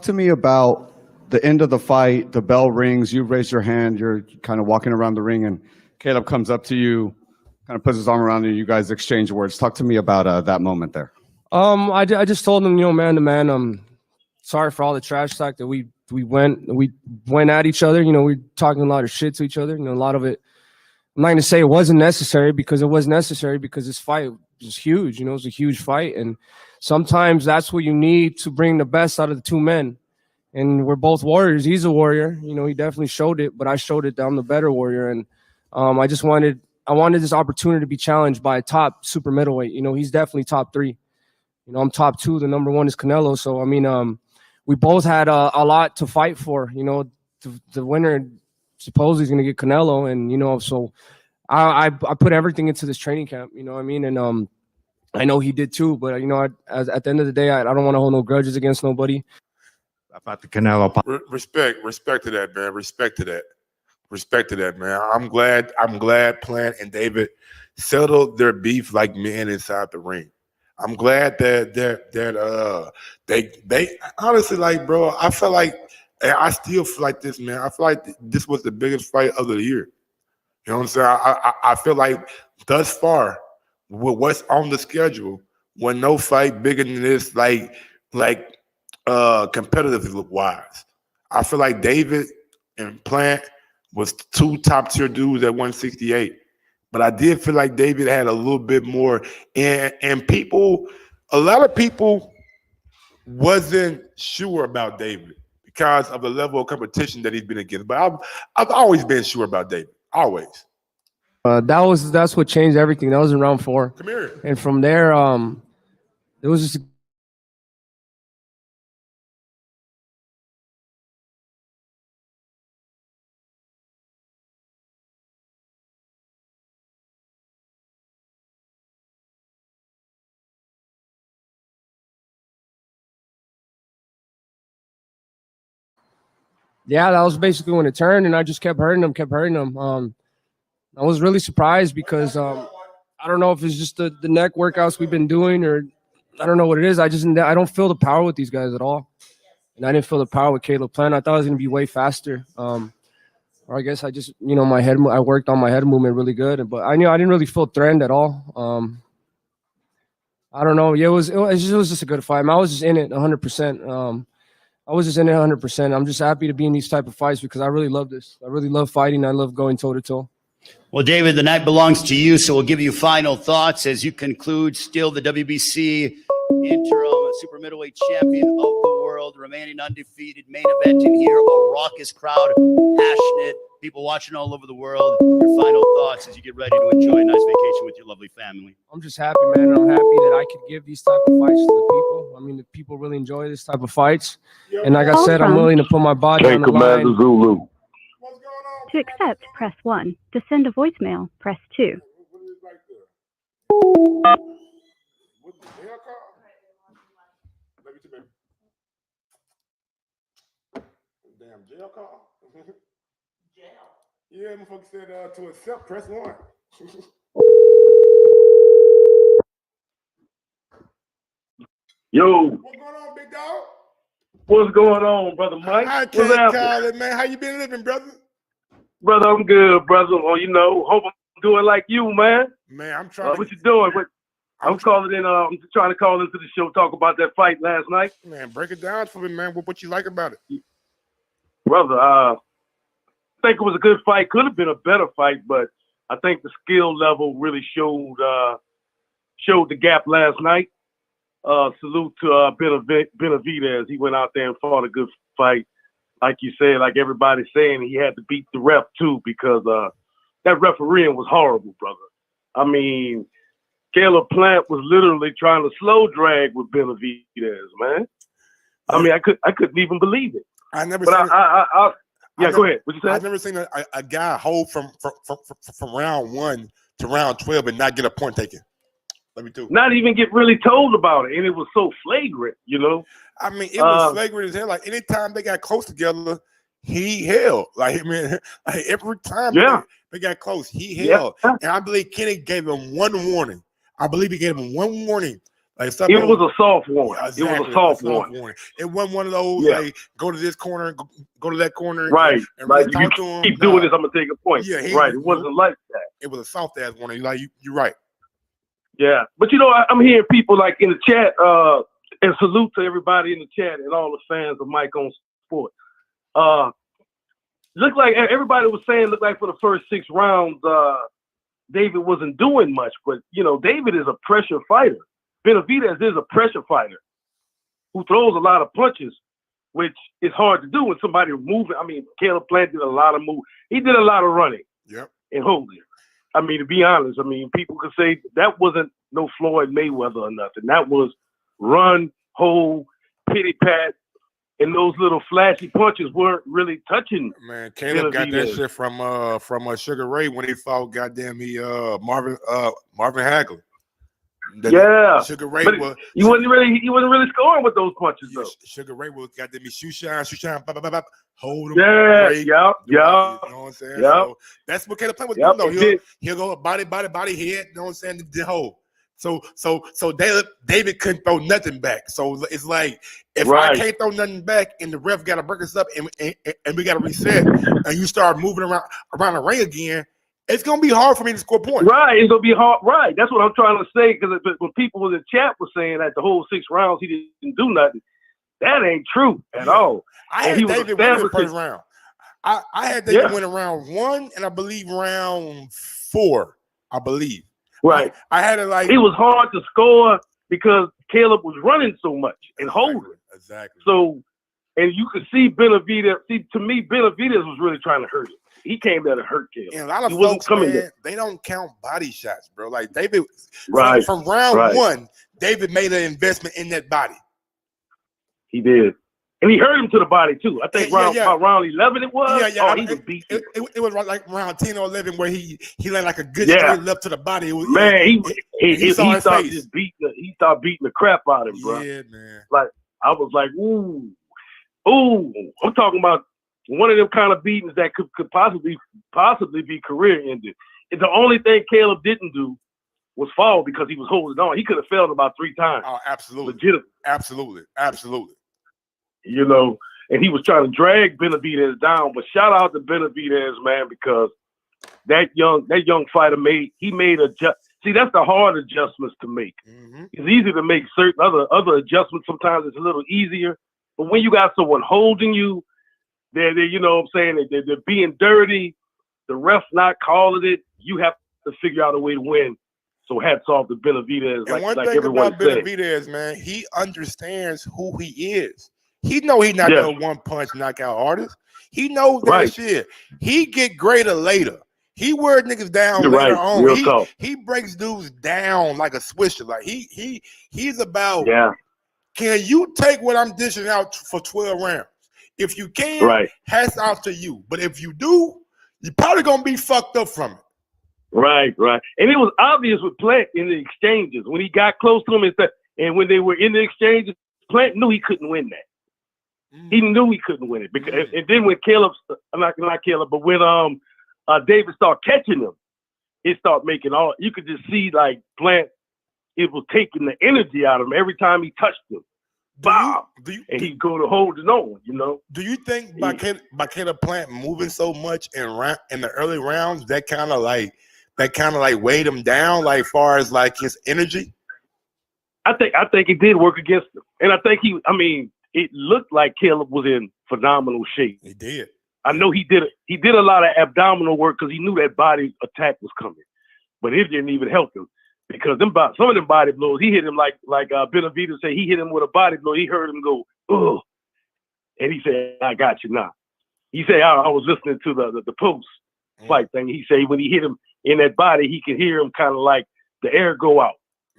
to me about the end of the fight. The bell rings. You raise your hand. You're kind of walking around the ring, and Caleb comes up to you, kind of puts his arm around you. You guys exchange words. Talk to me about that moment there. I just told him, man to man, sorry for all the trash talk that we went at each other. We were talking a lot of shit to each other. A lot of it. I'm not going to say it wasn't necessary, because it was necessary, because this fight was huge. It was a huge fight, and sometimes that's what you need to bring the best out of the two men. And we're both warriors. He's a warrior. He definitely showed it, but I showed it that I'm the better warrior. And I wanted this opportunity to be challenged by a top super middleweight. He's definitely top 3. I'm top 2. The number 1 is Canelo. So, we both had a lot to fight for. The winner supposedly is going to get Canelo. And, so I put everything into this training camp, And I know he did too. But, at the end of the day, I don't want to hold no grudges against nobody. About the Canelo. Respect to that, man. Respect to that, man. I'm glad Plant and David settled their beef like men inside the ring. I'm glad that they honestly, like, bro, I feel like, and I still feel like this, man. I feel like this was the biggest fight of the year. You know what I'm saying? I feel like thus far, with what's on the schedule, when no fight bigger than this, like competitive wise. I feel like David and Plant was 2 top tier dudes at 168. But I did feel like David had a little bit more, and a lot of people wasn't sure about David because of the level of competition that he's been against. But I've always been sure about David, always. That's what changed everything. That was in round 4. Come here. And from there, it was just. Yeah, that was basically when it turned, and I just kept hurting him. I was really surprised because I don't know if it's just the neck workouts we've been doing, or I don't know what it is. I don't feel the power with these guys at all, and I didn't feel the power with Caleb Plant. I thought it was going to be way faster. Or I guess I just I worked on my head movement really good, but I didn't really feel threatened at all. I don't know. Yeah, it was just a good fight. I was just in it 100%. I was just in it 100%. I'm just happy to be in these type of fights because I really love this. I really love fighting. I love going toe-to-toe. Well, David, the night belongs to you, so we'll give you final thoughts as you conclude still the WBC interim super middleweight champion of the world, remaining undefeated, main eventing here, a raucous crowd, passionate, people watching all over the world. Your final thoughts as you get ready to enjoy a nice vacation with your lovely family. I'm just happy, man. And I'm happy that I could give these type of fights to the people. The people really enjoy this type of fights. And like I said, I'm willing to put my body on the line. Zulu. To accept, press 1. To send a voicemail, press 2. Damn jail call. Yeah, motherfucker said to accept, press 1. Yo. What's going on, big dog? What's going on, brother Mike? I can't call it, man. How you been living, brother? Brother, I'm good, brother. Well, hope I'm doing like you, man. Man, I'm trying. What you doing? I'm calling in. I'm just trying to call into the show, talk about that fight last night. Man, break it down for me, man. What you like about it, brother? I think it was a good fight. Could have been a better fight, but I think the skill level really showed the gap last night. Salute to Benavidez. He went out there and fought a good fight. Like you said, like everybody's saying, he had to beat the ref too because that refereeing was horrible, brother. I mean, Caleb Plant was literally trying to slow drag with Benavidez, man. I mean, I couldn't even believe it. I never. But go ahead. What you say? I've never seen a guy hold from round 1 to round 12 and not get a point taken. Let me do. Not even get really told about it, and it was so flagrant, I mean, it was flagrant as hell. Like anytime they got close together, he held. Like every time they got close, he held. And I believe Kenny gave him one warning. I believe he gave him one warning Like some It people- was a soft warning. Yeah, It was exactly, a soft warning. It wasn't one of those Yeah. like go to this corner, go to that corner, Right. and Like really if you talk to him. keep doing this, I'm gonna take a point. Yeah, Right. It wasn't like that. It was a soft ass warning. Like you're right. Yeah. But you know, I'm hearing people like in the chat, and salute to everybody in the chat and all the fans of Mike on Sport. Looked like everybody was saying, looked like for the first 6 rounds, David wasn't doing much. But you know, David is a pressure fighter. Benavidez is a pressure fighter who throws a lot of punches, which is hard to do when somebody moving. I mean, Caleb Plant did a lot of move. He did a lot of running. Yep. And holding. I mean, to be honest, I mean, people could say that wasn't no Floyd Mayweather or nothing. That was run, hold, pity pat, and those little flashy punches weren't really touching. Man, Caleb got that Benavidez. shit from Sugar Ray when he fought goddamn Marvin Hagler. Yeah, Sugar Ray but was he wasn't really scoring with those punches though. Sugar Ray was goddamn shoot shine, bop, bop, bop, hold him. Yeah, break, yeah. You know what I'm saying? Yep. So that's what Caleb Plant was Yep, doing it though. did. He'll go body, head, you know what I'm saying? The hold. So David couldn't throw nothing back. So it's like if Right. I can't throw nothing back and the ref got to break us up and we got to reset and you start moving around the ring again, it's gonna be hard for me to score points. Right, it's gonna be hard. Right, that's what I'm trying to say. Because when people in the chat were saying that the whole 6 rounds he didn't do nothing, that ain't true at all. I And had he was David win the establishing- first round. I had David Yeah. win round 1 and I believe round 4. I believe. Right. I had it like It was hard to score because Caleb was running so much and holding. Exactly. So, and you could see Benavidez. See, to me, Benavidez was really trying to hurt him. He came there to hurt Caleb. And a lot of he wasn't folks, coming man, there. they don't count body shots, bro. Like David, Right. from round Right. 1, David made an investment in that body. He did. And he hurt him to the body, too. I think Yeah. about round 11 it was. Yeah. He was beat. It was like round 10 or 11 where he landed like a good Yeah. straight left to the body. It was, Man, he saw his started face. just he started beating the crap out of him, bro. Yeah, man. Like I was like, ooh. I'm talking about one of them kind of beatings that could possibly be career ending. And the only thing Caleb didn't do was fall because he was holding on. He could have failed about 3 times. Oh, absolutely. Legitimately. Absolutely. You know, and he was trying to drag Benavidez down. But shout out to Benavidez, man, because that young fighter made See, that's the hard adjustments to make. Mm-hmm. It's easy to make certain other adjustments. Sometimes it's a little easier. But when you got someone holding you, they're you know what I'm saying, they're being dirty, the ref's not calling it, you have to figure out a way to win. So hats off to Benavidez. And one like thing everyone about said. Benavidez, man, he understands who he is. He know he's not Yeah. no one-punch knockout artist. He knows that Right. shit. He get greater later. He wears niggas down You're later right. on. Real talk. He breaks dudes down like a swisher. Like he's about, Yeah. can you take what I'm dishing out for 12 rounds? If you can, Right. hats off to you. But if you do, you're probably gonna be fucked up from it. Right. And it was obvious with Plant in the exchanges. When he got close to him and when they were in the exchanges, Plant knew he couldn't win that. He knew he couldn't win it. Because, and then when not Caleb, but when David started catching him, it started making you could just see like Plant, it was taking the energy out of him every time he touched him. Bob. And he'd go to holding on, you know. Do you think by Caleb Plant moving so much in the early rounds that kind of like weighed him down, like far as like his energy? I think it did work against him. And I think it looked like Caleb was in phenomenal shape. He did. I know he did a lot of abdominal work because he knew that body attack was coming. But it didn't even help him. Because some of them body blows, he hit him like Benavidez said, he hit him with a body blow. He heard him go, ugh. And he said, I got you now. He said, I was listening to the post fight thing. He said when he hit him in that body, he could hear him kind of like the air go out.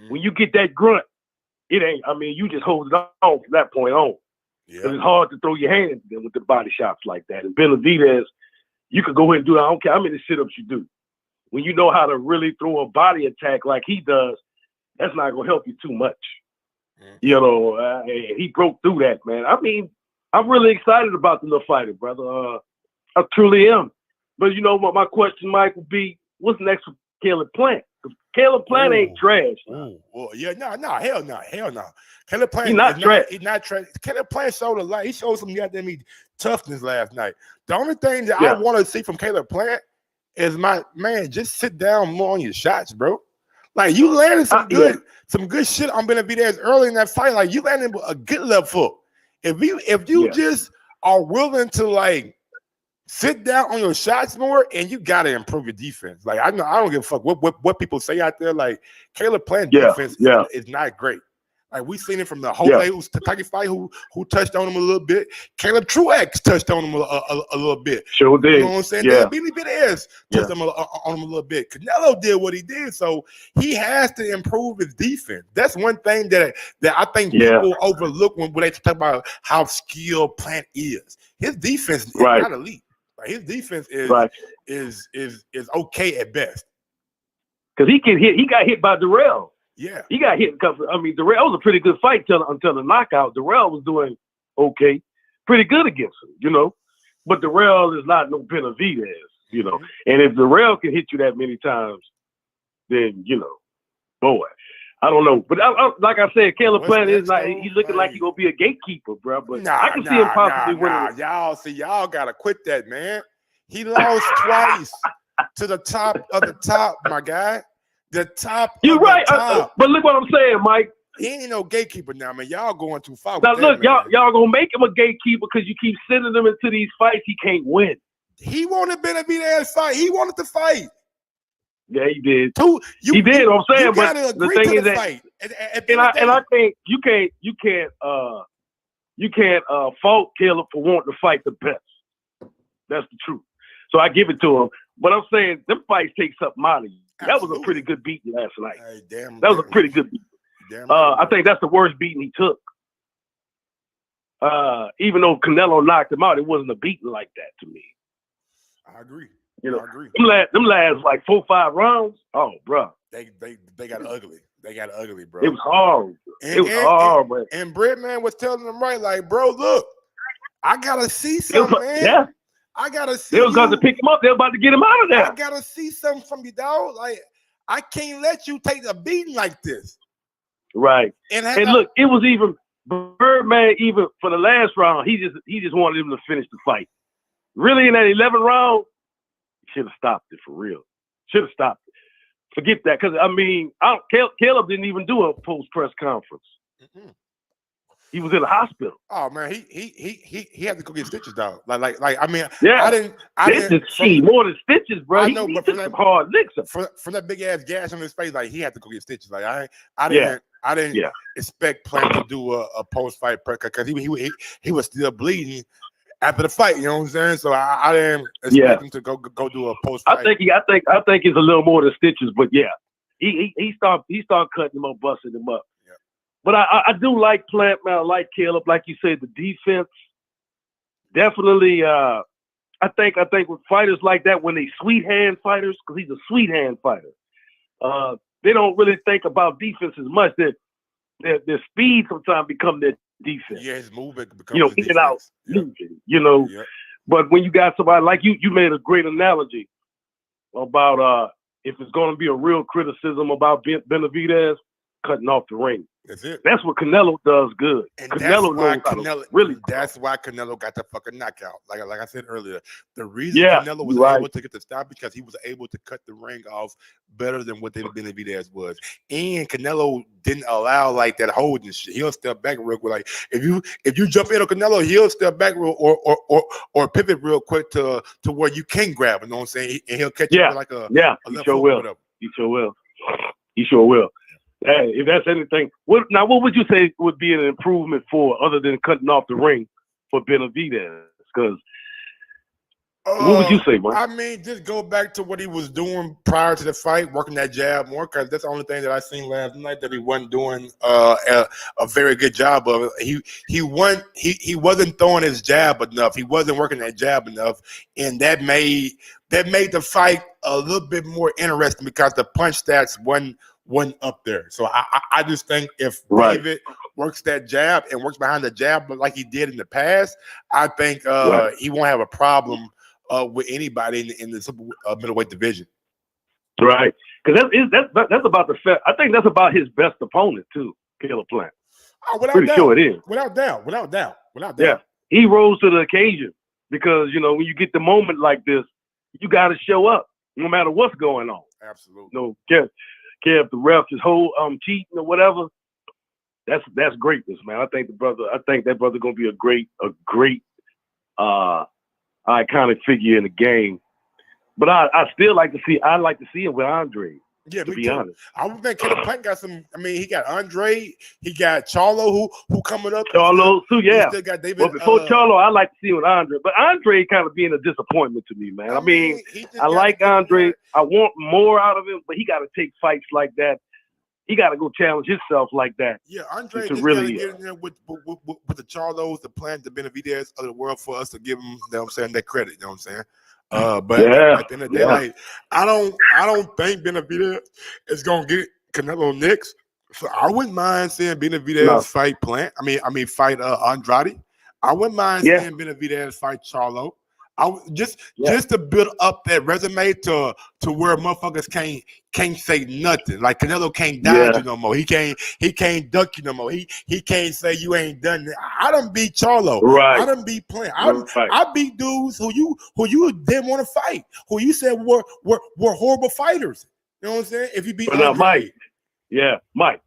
When you get that grunt, you just hold it on from that point on. Yeah. It's hard to throw your hands in with the body shots like that. And Benavidez, you could go ahead and do it. I don't care how many sit-ups you do. When you know how to really throw a body attack like he does, that's not going to help you too much. You know, and he broke through that, man. I'm really excited about the little fighter, brother. I truly am. But, you know, my question, Mike, would be, what's next for Caleb Plant? Caleb Plant ain't trash. Yeah, hell no. Caleb Plant He's not trash. He's not trash. Caleb Plant showed a lot. He showed some goddamn toughness last night. The only thing that I want to see from Caleb Plant is just sit down more on your shots, bro. Like you landed some good shit on Benavidez early in that fight. Like you landed a good left foot. If you just are willing to like sit down on your shots more, and you gotta improve your defense. Like I don't give a fuck what people say out there. Like Caleb Plant defense is not great. Like we seen it from the whole Kentucky fight who touched on him a little bit. Caleb Truex touched on him a little bit. Sure did. You know what I'm saying? Yeah. Benavidez touched on him a little bit. Canelo did what he did, so he has to improve his defense. That's one thing that I think people overlook when they talk about how skilled Plant is. His defense is not elite. Like his defense is okay at best. Because he got hit by Darrell. Yeah, he got hit because Darrell was a pretty good fight until the knockout. Darrell was doing okay, pretty good against him, you know. But Darrell is not no Benavidez, you know. And if Darrell can hit you that many times, then boy, I don't know. But like I said, Caleb Plant is not. He's looking like he's gonna be a gatekeeper, bro. But I can see him possibly winning. Y'all gotta quit that, man. He lost twice to the top of the top, my guy. The top. You're right, but look what I'm saying, Mike. He ain't no gatekeeper now, man. Y'all going too far. Now with look, that, y'all gonna make him a gatekeeper because you keep sending him into these fights he can't win. He wanted Benavidez fight. He wanted to fight. Yeah, he did. He did. I'm saying, but the thing is that, fight. I think you can't fault Caleb for wanting to fight the best. That's the truth. So I give it to him. But I'm saying them fights take something out of you. That was a pretty good beating last night. That was a pretty good beating. I think that's the worst beating he took. Even though Canelo knocked him out, it wasn't a beating like that to me. I agree. I agree. Them last like 4-5 rounds. Oh, bro. They got ugly. They got ugly, bro. It was hard. It was hard, man. And Breadman was telling them like, bro, look, I gotta see something, man. Yeah. I gotta see. They was going to pick him up. They were about to get him out of there. I gotta see something from you, dog. Like, I can't let you take a beating like this. Right. And look, it was even Birdman. Even for the last round, he just wanted him to finish the fight. Really, in that 11th round, should have stopped it for real. Should have stopped it. Forget that, because Caleb didn't even do a post press conference. Mm-hmm. He was in the hospital. Oh man, he had to go get stitches, dog. Like I mean, yeah. I didn't more than stitches, bro. I know, he but took some hard licks. From that big ass gash on his face, like he had to go get stitches. Like I didn't expect Plant to do a post fight because he was still bleeding after the fight. You know what I'm saying? So I didn't expect him to go do a post fight. I think it's a little more than stitches, but yeah, he started cutting him up, busting him up. But I do like Plant, man. I like Caleb. Like you said, the defense definitely. I think with fighters like that, when they sweet hand fighters, because he's a sweet hand fighter, they don't really think about defense as much. Their speed sometimes become their defense. Yeah, his movement becomes in and out, moving, But when you got somebody like you made a great analogy about if it's going to be a real criticism about Benavidez, cutting off the ring. That's it. That's what Canelo does good. And Canelo that's why Canelo got the fucking knockout. Like I said earlier, the reason Canelo was able to get the stop because he was able to cut the ring off better than what Benavidez was. And Canelo didn't allow like that holding shit. He'll step back real quick. Like if you jump in on Canelo, he'll step back real or pivot real quick to where you can grab. You know what I'm saying? And he'll catch you with like a he sure will. He sure will. He sure will. Hey, if that's anything, what would you say would be an improvement for other than cutting off the ring for Benavidez? Because what would you say, Mike? I mean, just go back to what he was doing prior to the fight, working that jab more, because that's the only thing that I seen last night that he wasn't doing a very good job of. He wasn't throwing his jab enough. He wasn't working that jab enough, and that made the fight a little bit more interesting because the punch stats wasn't up there. So I just think if David works that jab and works behind the jab like he did in the past, I think he won't have a problem with anybody in the super middleweight division. Right. Because that's about I think that's about his best opponent too, Caleb Plant. Oh, without Pretty doubt. sure it is. Without doubt. Yeah, he rose to the occasion because when you get the moment like this, you got to show up no matter what's going on. Absolutely. No care if the ref is cheating or whatever. That's greatness, man. I think that brother gonna be a great iconic figure in the game. But I still like to see him with Andre. Yeah, to me be too. honest. I would think Caleb Plant got some. I mean, he got Andre, he got Charlo, who coming up. Charlo too, yeah. He still got David. Well, before Charlo, I like to see him with Andre, but Andre kind of being a disappointment to me, man. I mean I like Andre. I want more out of him, but he got to take fights like that. He got to go challenge himself like that. Yeah, Andre to just really got to get in there with the Charlos, the Plant, the Benavidez of the world for us to give them, that credit. You know what I'm saying? But at the end of the day, like I don't think Benavidez is gonna get Canelo next. So I wouldn't mind seeing Benavidez fight Plant. I mean fight Andrade. I wouldn't mind seeing Benavidez fight Charlo. Just to build up that resume to where motherfuckers can't say nothing. Like Canelo can't dodge you no more. He can't duck you no more. He can't say you ain't done it. I done beat Charlo. Right. I done beat Plant. I beat dudes who you didn't want to fight, who you said were horrible fighters. You know what I'm saying? If you beat now, Mike, Mike,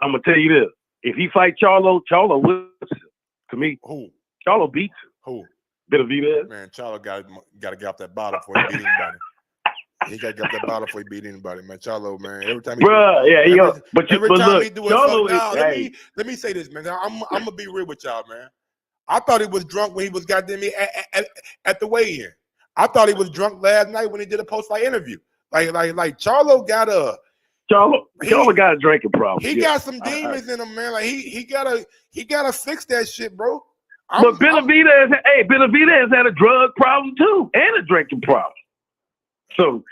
I'm gonna tell you this: if he fight Charlo wins him. To me, who Charlo beats him. Who? Benavidez. Man, Charlo got to get off that bottle before he beat anybody. He got to get off that bottle before he beat anybody, man. Charlo, man. Every time he let me say this, man. I'm gonna be real with y'all, man. I thought he was drunk when he was goddamn me at the weigh-in. I thought he was drunk last night when he did a post-fight interview. Like Charlo got a drinking problem. He got some demons in him, man. Like he gotta fix that shit, bro. But Benavidez had a drug problem too, and a drinking problem. So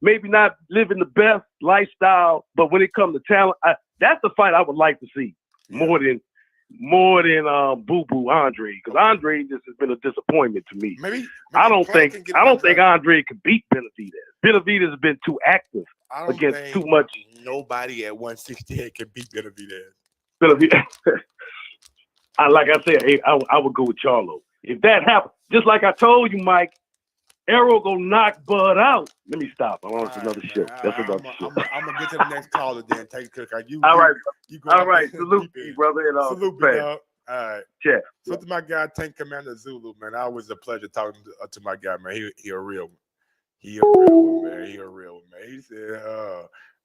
maybe not living the best lifestyle, but when it comes to talent, that's the fight I would like to see more than Boo Boo Andre, because Andre just has been a disappointment to me. Maybe I don't think Andre could beat Benavidez. Benavidez has been too active against too much. Nobody at 168 can beat Benavidez. Like I said, I would go with Charlo. If that happens, just like I told you, Mike, Arrow gonna knock Bud out. Let me stop. I'm on another show. That's another show. I'm gonna get to the next caller then. Take care. All right. Salute you, brother. Salute me, dog. All right. Yeah. So to my guy, Tank Commander Zulu, man. Always a pleasure talking to my guy, man. He a real one. He a real one, man. He said,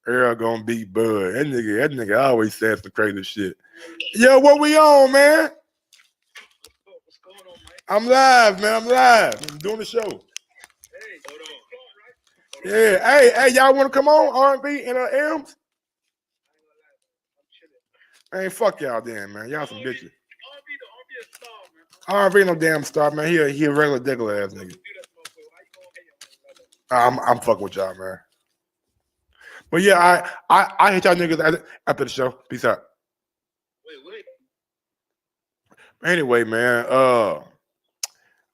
Earl gonna beat Bud. That nigga always says the crazy shit. Yo, what we on, man? What's going on, Mike? I'm live, man. I'm doing the show. Hey, hold on. Yeah. Hey, y'all want to come on R&B and M's? Man, fuck y'all then, man. Y'all some bitches. R&B no damn star, man. He a regular degular ass nigga. I'm fucking with y'all, man. But yeah, I hit y'all niggas after the show. Peace out. Wait. Anyway, man,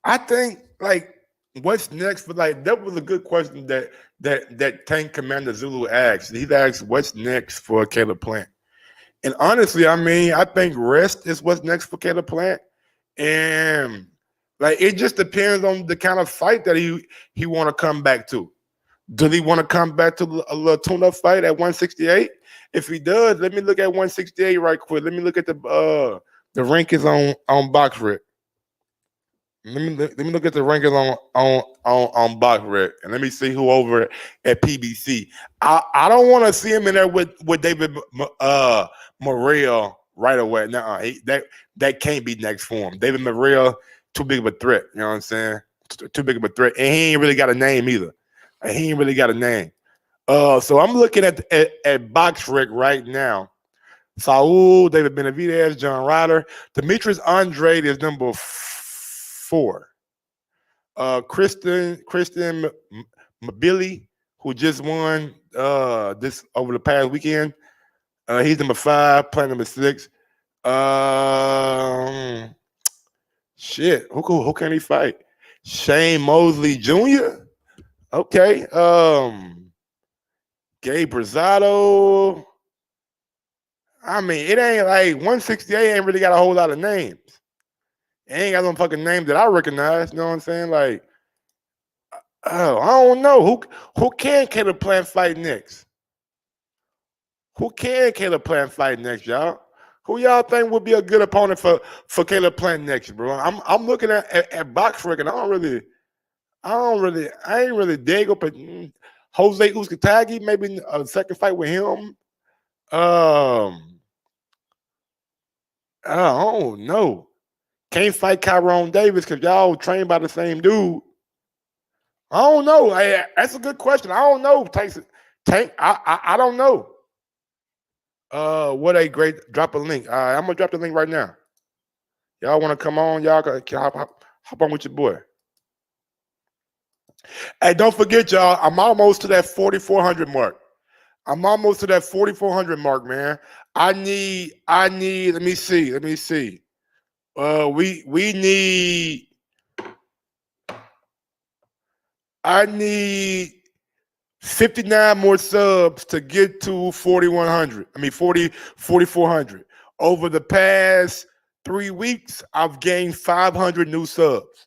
I think like what's next for that was a good question that Tank Commander Zulu asked. He asked what's next for Caleb Plant. And honestly, I mean, I think rest is what's next for Caleb Plant. And like it just depends on the kind of fight that he want to come back to. Does he want to come back to a little tune-up fight at 168? If he does, let me look at 168 right quick. Let me look at the rankings on BoxRec. Let me look at the rankings on BoxRec, and let me see who over at PBC. I don't want to see him in there with David Morrell right away. Nuh-uh. That can't be next for him. David Morrell too big of a threat. You know what I'm saying? Too big of a threat, and he ain't really got a name either. He ain't really got a name. So I'm looking at BoxRec right now. Saul, David Benavidez, John Ryder. Demetrius Andrade is number 4. Kristen Mabili, who just won this over the past weekend. He's number 5, playing number 6. Shit, who can he fight? Shane Mosley Jr.? Okay. Gabe Rosado. I mean, it ain't like 168 ain't really got a whole lot of names. It ain't got no fucking names that I recognize. You know what I'm saying? Like, oh, I don't know. Who can Caleb Plant fight next? Who can Caleb Plant fight next, y'all? Who y'all think would be a good opponent for Caleb Plant next, bro? I'm looking at box record. I ain't really dig up at Jose Uzcategui, maybe a second fight with him. I don't know. Can't fight Tyrone Davis because y'all trained by the same dude. I don't know. That's a good question. I don't know, Tyson. I don't know. What a great drop a link. I'm gonna drop the link right now. Y'all want to come on? Y'all can hop on with your boy. Hey, don't forget, y'all. I'm almost to that 4,400 mark. I'm almost to that 4,400 mark, man. I need. Let me see. I need 59 more subs to get to 4,100. I mean 4,400. Over the past 3 weeks, I've gained 500 new subs.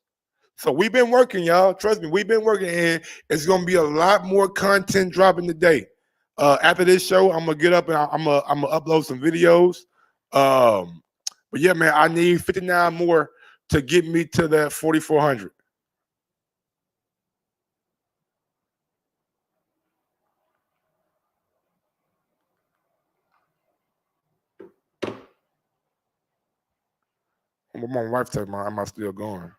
So we've been working, y'all. Trust me, we've been working, and it's gonna be a lot more content dropping today. After this show, I'm gonna get up and I'm gonna upload some videos. But yeah, man, I need 59 more to get me to that 4,400. My wife said, "Am I still going?"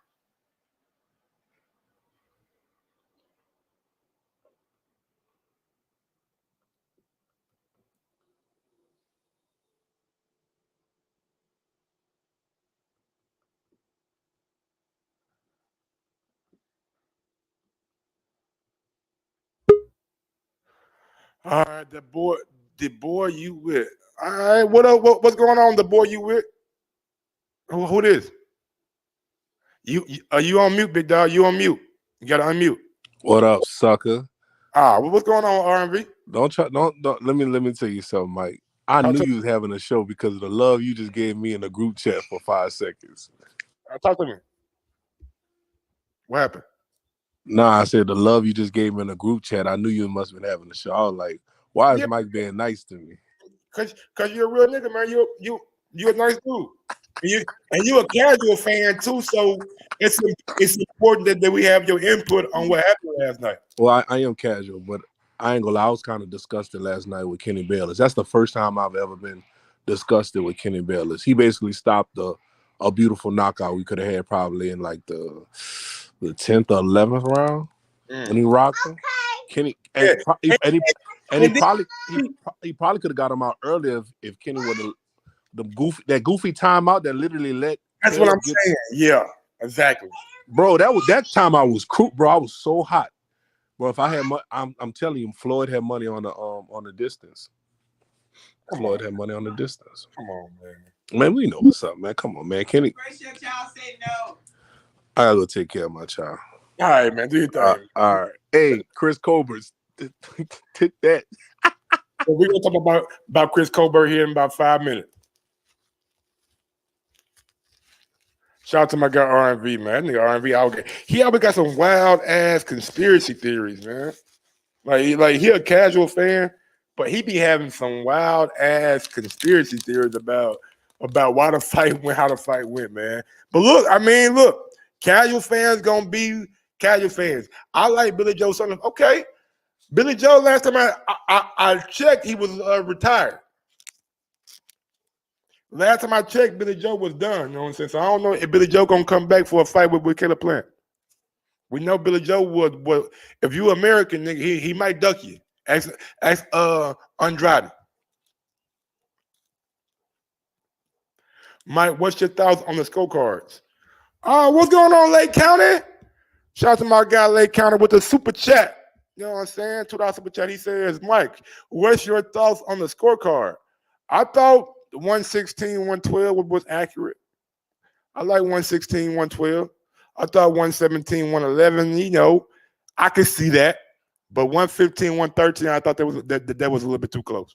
All right, the boy you with. All right, what's going on? The boy you with? Who this? Are you on mute, big dog? You on mute? You gotta unmute. What up, sucker? What's going on, R&B? Don't let me tell you something, Mike. I knew you was having a show because of the love you just gave me in the group chat for 5 seconds. Talk to me. What happened? Nah, I said the love you just gave me in the group chat. I knew you must have been having a show. I was like, why is Mike being nice to me? Cause you're a real nigga, man. You a nice dude. And you a casual fan too, so it's important that we have your input on what happened last night. Well, I am casual, but I ain't gonna lie, I was kind of disgusted last night with Kenny Bayless. That's the first time I've ever been disgusted with Kenny Bayless. He basically stopped a beautiful knockout we could have had probably in like the 10th or 11th round when he rocked him. Kenny he probably could have got him out earlier if Kenny would have that goofy timeout that literally let. That's what I'm saying. Yeah, exactly, bro. That timeout was cool, bro. I was so hot. Bro, if I had money, I'm telling you, Floyd had money on the distance. Floyd had money on the distance. Come on, man. Man, we know what's up, man. Come on, man. Kenny. I gotta go take care of my child. All right, man. Do your thing. All right. Hey, Chris Colbert, take that. So we're gonna talk about Chris Colbert here in about 5 minutes. Shout out to my guy R&V, man. That nigga R&V, he always got some wild ass conspiracy theories, man. Like he a casual fan, but he be having some wild ass conspiracy theories about why the fight went, how the fight went, man. But look, casual fans gonna be casual fans. I like Billy Joe Sullivan. Okay, Billy Joe. Last time I checked, he was retired. Last time I checked, Billy Joe was done. You know what I'm saying? So I don't know if Billy Joe gonna come back for a fight with Caleb Plant. We know Billy Joe would if you American nigga, he might duck you. Ask Andrade. Mike, what's your thoughts on the scorecards? What's going on, Lake County? Shout out to my guy Lake County with the super chat. You know what I'm saying? $2 super chat. He says, Mike, what's your thoughts on the scorecard? I thought 116, 112 was accurate. I like 116, 112. I thought 117, 111, I could see that. But 115, 113, I thought that was a little bit too close.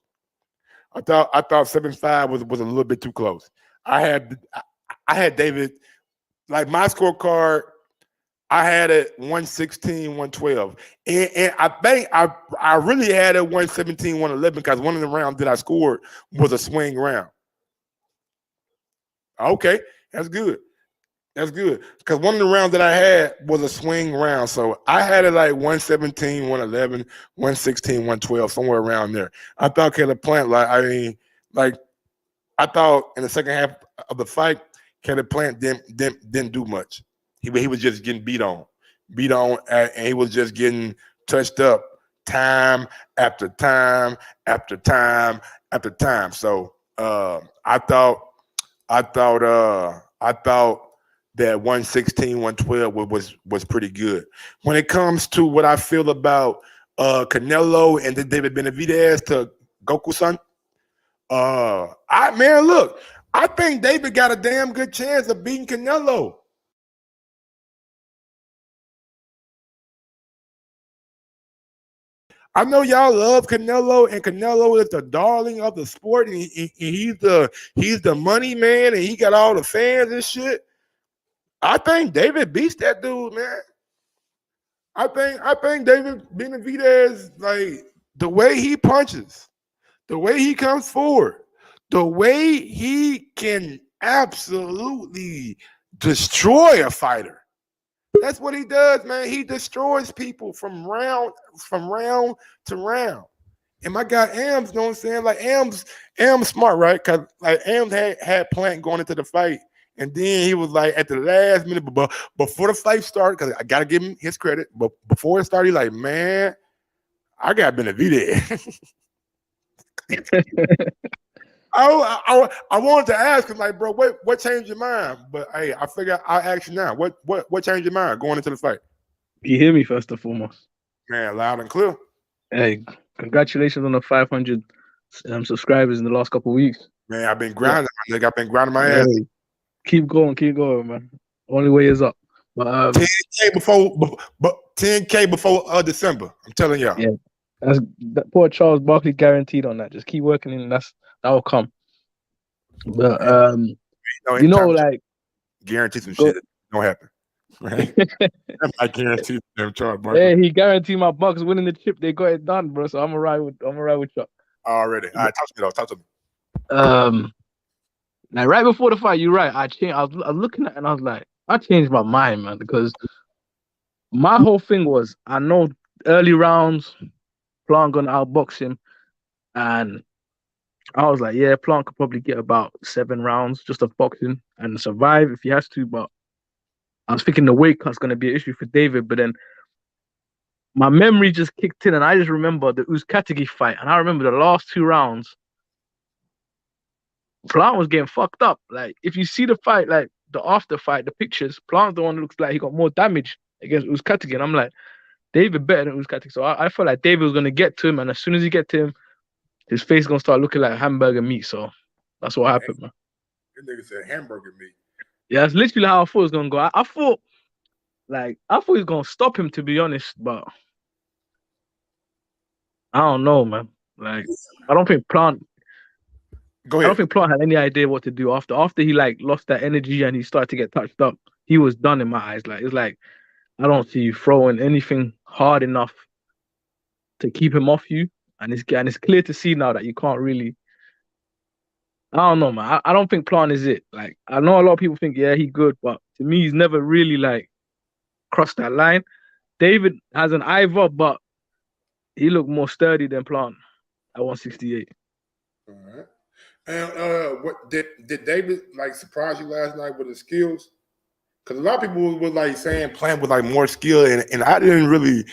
I thought 7-5 was a little bit too close. I had David, like my scorecard, I had it 116, 112. And I think I really had it 117, 111 because one of the rounds that I scored was a swing round. Okay, that's good. That's good. Because one of the rounds that I had was a swing round. So I had it like 117, 111, 116, 112, somewhere around there. I thought Caleb Plant, I thought in the second half of the fight, Caleb Plant didn't do much. He was just getting beat on, and he was just getting touched up time after time after time after time. So I thought that 116, 112 was pretty good. When it comes to what I feel about Canelo and the David Benavidez to Goku-san, I think David got a damn good chance of beating Canelo. I know y'all love Canelo, and Canelo is the darling of the sport, and he's the money man, and he got all the fans and shit. I think David beats that dude, man. I think David Benavidez, like the way he punches, the way he comes forward, the way he can absolutely destroy a fighter. That's what he does, man. He destroys people from round to round. And my guy Ams, you know what I'm saying? Like Ams smart, right? Because like Ams had Plant going into the fight. And then he was like at the last minute, but before the fight started, because I gotta give him his credit, but before it started, he's like, man, I got Benavidez. I wanted to ask him, like, bro, what changed your mind? But hey, I figured I'll ask you now. What changed your mind going into the fight? You hear me first and foremost. Man, loud and clear. Hey, congratulations on the 500 subscribers in the last couple of weeks. Man, I've been grinding. Nigga, I've been grinding my ass. Hey, keep going, man. Only way is up. But 10K before December. I'm telling y'all. Yeah, that poor Charles Barkley guaranteed on that. Just keep working, and that will come. But like guarantee some shit that don't happen. Right? I guarantee them Charles Barkley. Hey, he guaranteed my Bucks winning the chip. They got it done, bro. So I'm gonna ride with Chuck. Already. All right, talk to me. Like right before the fight, you're right. I was looking at it and I was like, I changed my mind, man, because my whole thing was I know early rounds, Plant gonna outbox him, and I was like, yeah, Plant could probably get about 7 rounds just of boxing and survive if he has to. But I was thinking the weight cut's gonna be an issue for David, but then my memory just kicked in, and I just remember the Uzcategui fight, and I remember the last 2 rounds. Plant was getting fucked up. Like, if you see the fight, like the after fight, the pictures, Plant's the one that looks like he got more damage against Uzcategui. And I'm like, David better than Uzcategui. So I felt like David was gonna get to him, and as soon as he get to him, his face gonna start looking like hamburger meat. So that's what happened, man. That nigga said hamburger meat. Yeah, that's literally how I thought it was gonna go. I thought he was gonna stop him, to be honest, but I don't know, man. Like, I don't think Plant. Go ahead. I don't think Plant had any idea what to do after he like lost that energy and he started to get touched up. He was done in my eyes. Like, it's like I don't see you throwing anything hard enough to keep him off you, and it's clear to see now that you can't really. I don't know, man. I don't think Plant is it. Like, I know a lot of people think, yeah, he's good, but to me, he's never really like crossed that line. David has an either, but he looked more sturdy than Plant at 168. All right. And what did David like surprise you last night with his skills? Because a lot of people were like saying Plant with like more skill, and I didn't really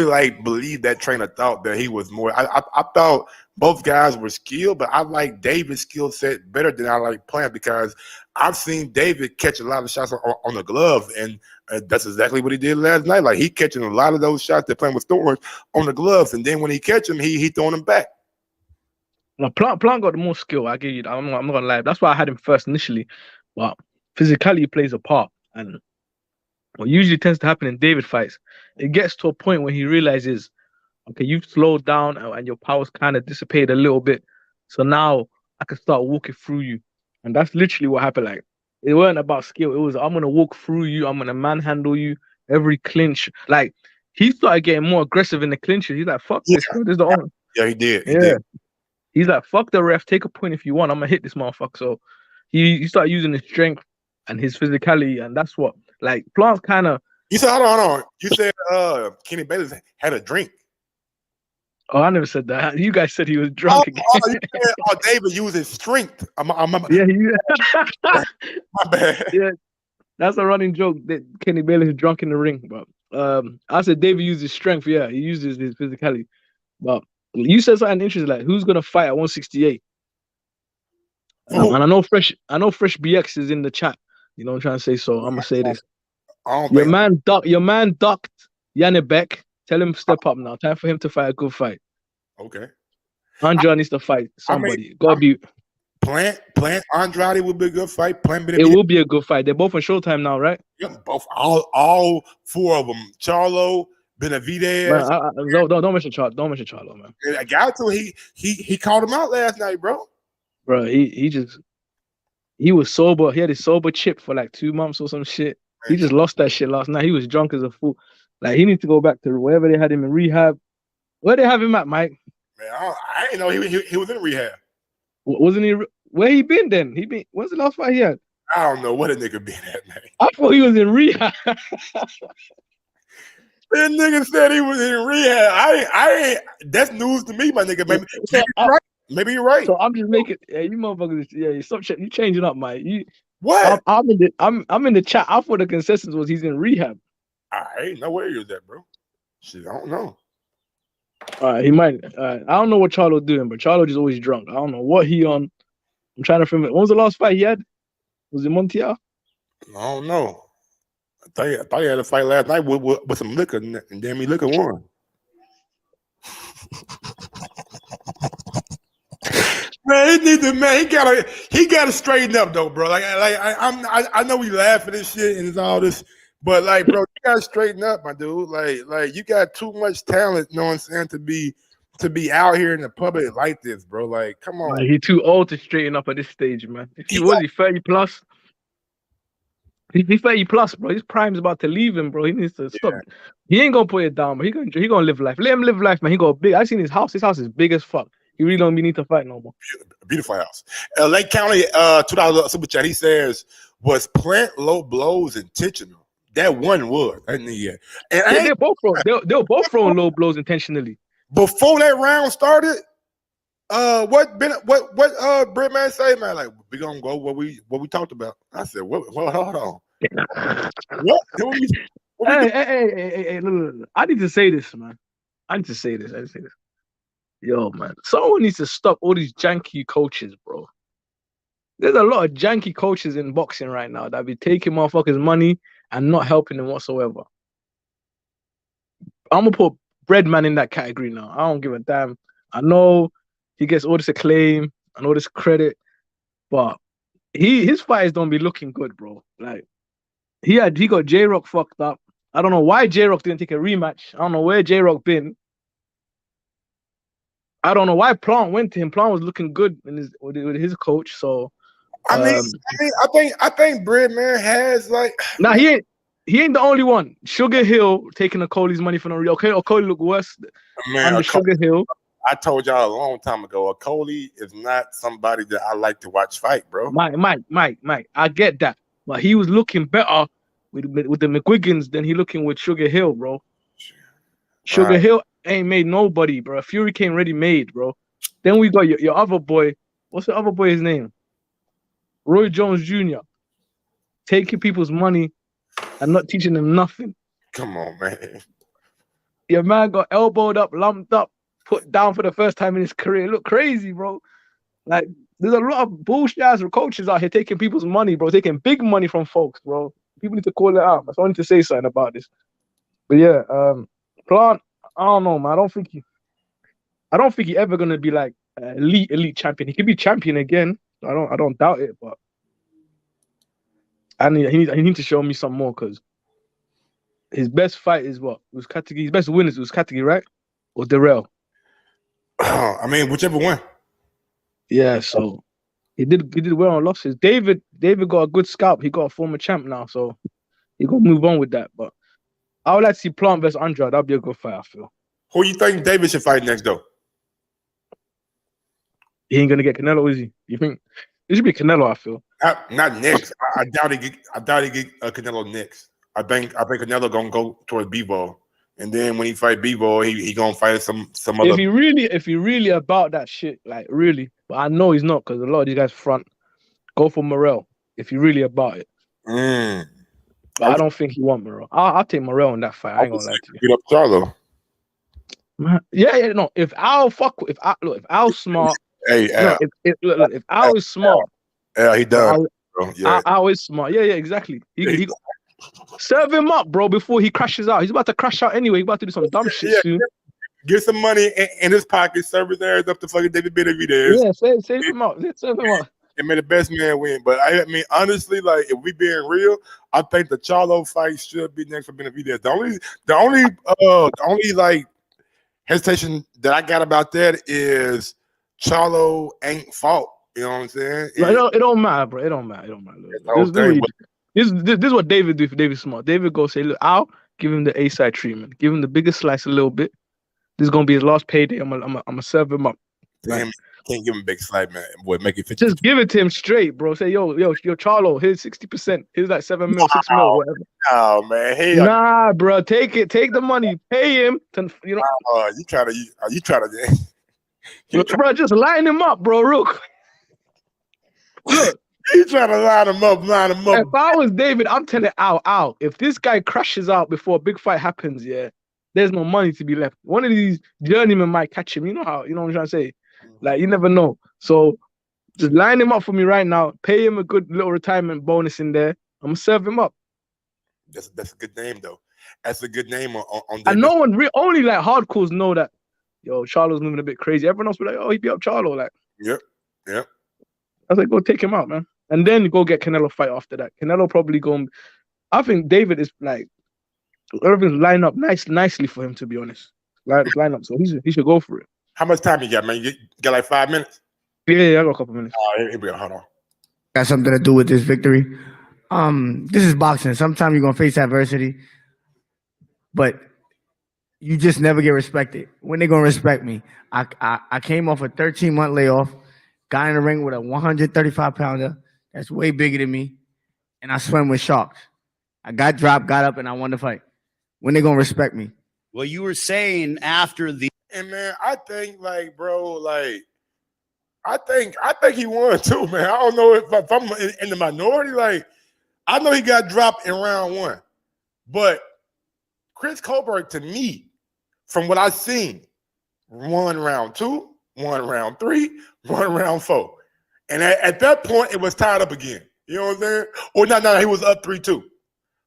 like believe that train of thought that he was more. I thought both guys were skilled, but I like David's skill set better than I like Plant because I've seen David catch a lot of shots on the glove, and that's exactly what he did last night. Like, he catching a lot of those shots that Plant was throwing on the gloves, and then when he catch them, he throwing them back. No, Plant got the more skill. I give you that. I'm not gonna lie. That's why I had him first initially, but physicality plays a part, and what usually tends to happen in David fights, it gets to a point where he realizes, okay, you've slowed down and your power's kind of dissipated a little bit. So now I can start walking through you. And that's literally what happened. Like, it wasn't about skill. It was, I'm going to walk through you. I'm going to manhandle you every clinch. Like, he started getting more aggressive in the clinches. He's like, fuck this, bro. This is the only. Yeah, he did. He Yeah. did. He's like, fuck the ref. Take a point if you want. I'm going to hit this motherfucker. So he started using his strength and his physicality. And that's what, like, Plant's kind of. You said, hold on. You said Kenny Bayless had a drink. Oh, I never said that. You guys said he was drunk again. You said, David used his strength. Yeah, my bad. Yeah, that's a running joke that Kenny Bayless is drunk in the ring. But I said David used his strength. Yeah, he uses his physicality. But you said something interesting, like who's gonna fight at 168? And I know Fresh BX is in the chat. You know what I'm trying to say. So I'm gonna say this. Your man ducked Yannick Beck. Tell him to step up now. Time for him to fight a good fight. Okay. Andrade needs to fight somebody. Gotta be Plant Andrade would be a good fight. It will be a good fight. They're both on Showtime now, right? Yeah, both, all four of them. Charlo, Benavidez. Man, don't mention Charlo. Don't mention Charlo, man. I got to. He called him out last night, bro. Bro, he was sober. He had his sober chip for like 2 months or some shit. He just lost that shit last night. He was drunk as a fool. Like, he needs to go back to wherever they had him in rehab. Where they have him at, Mike? Man, I didn't know he was in rehab. Wasn't he? Where he been then? When's the last fight he had? I don't know what a nigga been at, man. I thought he was in rehab. That nigga said he was in rehab. I that's news to me, my nigga. Maybe you're right. Maybe you're right. So I'm just making. Yeah, you motherfuckers. Yeah, stop. You changing up, Mike. What? I'm in the chat. I thought the consensus was he's in rehab. I ain't know where he was at, bro. Shit, I don't know. All right, he might. I don't know what Charlo doing, but Charlo just always drunk. I don't know what he on. I'm trying to remember. When was the last fight he had? Was it Montiel? I don't know. I thought he had a fight last night with some liquor, and damn, he liquor won. Man, he gotta straighten up though, bro. I know we laugh at this shit and it's all this, but like, bro, you gotta straighten up, my dude. Like you got too much talent, you know what I'm saying, to be out here in the public like this, bro. Like, come on. He's too old to straighten up at this stage, man. If he was 30 plus. He's 30 plus, bro. His prime's about to leave him, bro. He needs to stop. He ain't gonna put it down, but he gonna live life. Let him live life, man. He got big. I seen his house. His house is big as fuck. He really don't need to fight no more. Beautiful house. Lake County, $2 super chat. He says, was Plant low blows intentional? That one was. I didn't yet. And they were both throwing low blows intentionally. Before that round started, what Britman say, man? Like, we gonna go what we talked about. I said, what hold on. Hey, look. I need to say this, man. I need to say this. Yo, man. Someone needs to stop all these janky coaches, bro. There's a lot of janky coaches in boxing right now that be taking motherfuckers' money and not helping them whatsoever. I'm gonna put Breadman in that category now. I don't give a damn. I know he gets all this acclaim and all this credit, but his fights don't be looking good, bro. Like, he got J-Rock fucked up. I don't know why J-Rock didn't take a rematch. I don't know where J-Rock been. I don't know why Plant went to him. Plant was looking good with his coach. So I think Breadman has like. Nah, he ain't the only one. Sugar Hill taking Okoli's money from the okay. Okoli look worse under Sugar Hill. I told y'all a long time ago, Okoli is not somebody that I like to watch fight, bro. Mike. I get that, but he was looking better with the McGuigans than he looking with Sugar Hill, bro. Sugar Hill ain't made nobody, bro. Fury came ready made, bro. Then we got your other boy. What's the other boy's name? Roy Jones Jr. Taking people's money and not teaching them nothing. Come on, man. Your man got elbowed up, lumped up, put down for the first time in his career. Look crazy, bro. Like, there's a lot of bullshit ass coaches out here taking people's money, bro. Taking big money from folks, bro. People need to call it out. I wanted to say something about this. But yeah, Plant, I don't know, man. I don't think he ever gonna be like elite champion. He could be champion again. I don't doubt it, but he need to show me some more, because his best fight is what? It was Katagi. His best winners was Katagi, right? Or Darrell. I mean, whichever one. Yeah, so he did well on losses. David got a good scalp. He got a former champ now, so he got to move on with that. But I would like to see Plant versus Andrade. That'd be a good fight, I feel. Who you think David should fight next, though? He ain't gonna get Canelo, is he? You think it should be Canelo? I feel. Not next. I doubt he get Canelo next. I think Canelo gonna go towards Bivol, and then when he fight Bivol, he gonna fight some other. If he really about that shit, like really, but I know he's not because a lot of these guys front. Go for Morrell if he really about it. But I don't think he want Morrell. I'll take Morrell in that fight. I ain't gonna lie to you. Beat up Charlo. Yeah, no. If Al's smart. Hey, no, if Al is smart. Yeah, he done. Al is smart. Yeah, exactly. He serve him up, bro, before he crashes out. He's about to crash out anyway. He's about to do some dumb shit soon. Get some money in his pocket. Serve his ass up to fucking David Benavidez. Yeah, save him up. Serve him up. And may the best man win. But I mean, honestly, like if we being real, I think the Charlo fight should be next for Benavidez. The only like hesitation that I got about that is Charlo ain't fought. You know what I'm saying? It don't matter, bro. It don't matter. This is what David do for David Smart. David go say, look, I'll give him the A-side treatment. Give him the biggest slice a little bit. This is gonna be his last payday. I'm gonna serve him up. Damn, can't give him a big slice, man. Boy, make it 50. Just give it to him straight, bro. Say, yo, Charlo, here's 60%. Here's like 7 mil, 6 mil, whatever. Oh man, hey, nah, bro, take the money, pay him. You try to, bro, just line him up, bro. Look, he trying to line him up. If I was David, I'm telling Al, if this guy crashes out before a big fight happens, yeah, there's no money to be left. One of these journeymen might catch him. You know what I'm trying to say? Like, you never know. So just line him up for me right now. Pay him a good little retirement bonus in there. I'm gonna serve him up. That's a good name though. That's a good name on and no one only like hardcores know that. Yo, Charlo's moving a bit crazy. Everyone else be like, oh, he beat up Charlo. Like, yep. I was like, go take him out, man. And then go get Canelo fight after that. Canelo probably going. I think David is like everything's lined up nicely for him, to be honest. Line up, so he should go for it. How much time you got, man? You got like 5 minutes? Yeah, I got a couple minutes. Here we go. Hold on. Got something to do with this victory. This is boxing. Sometimes you're gonna face adversity, but you just never get respected. When they gonna respect me? I came off a 13-month layoff, got in the ring with a 135-pounder that's way bigger than me, and I swam with sharks. I got dropped, got up, and I won the fight. When they gonna respect me? Well, you were saying after the. And man, I think like, bro, like, I think he won too, man. I don't know if I'm in the minority. Like, I know he got dropped in round 1, but Chris Colbert, to me, from what I've seen, won round 2, won round 3, won round 4, and at that point it was tied up again. You know what I'm saying? Or no, he was up 3-2.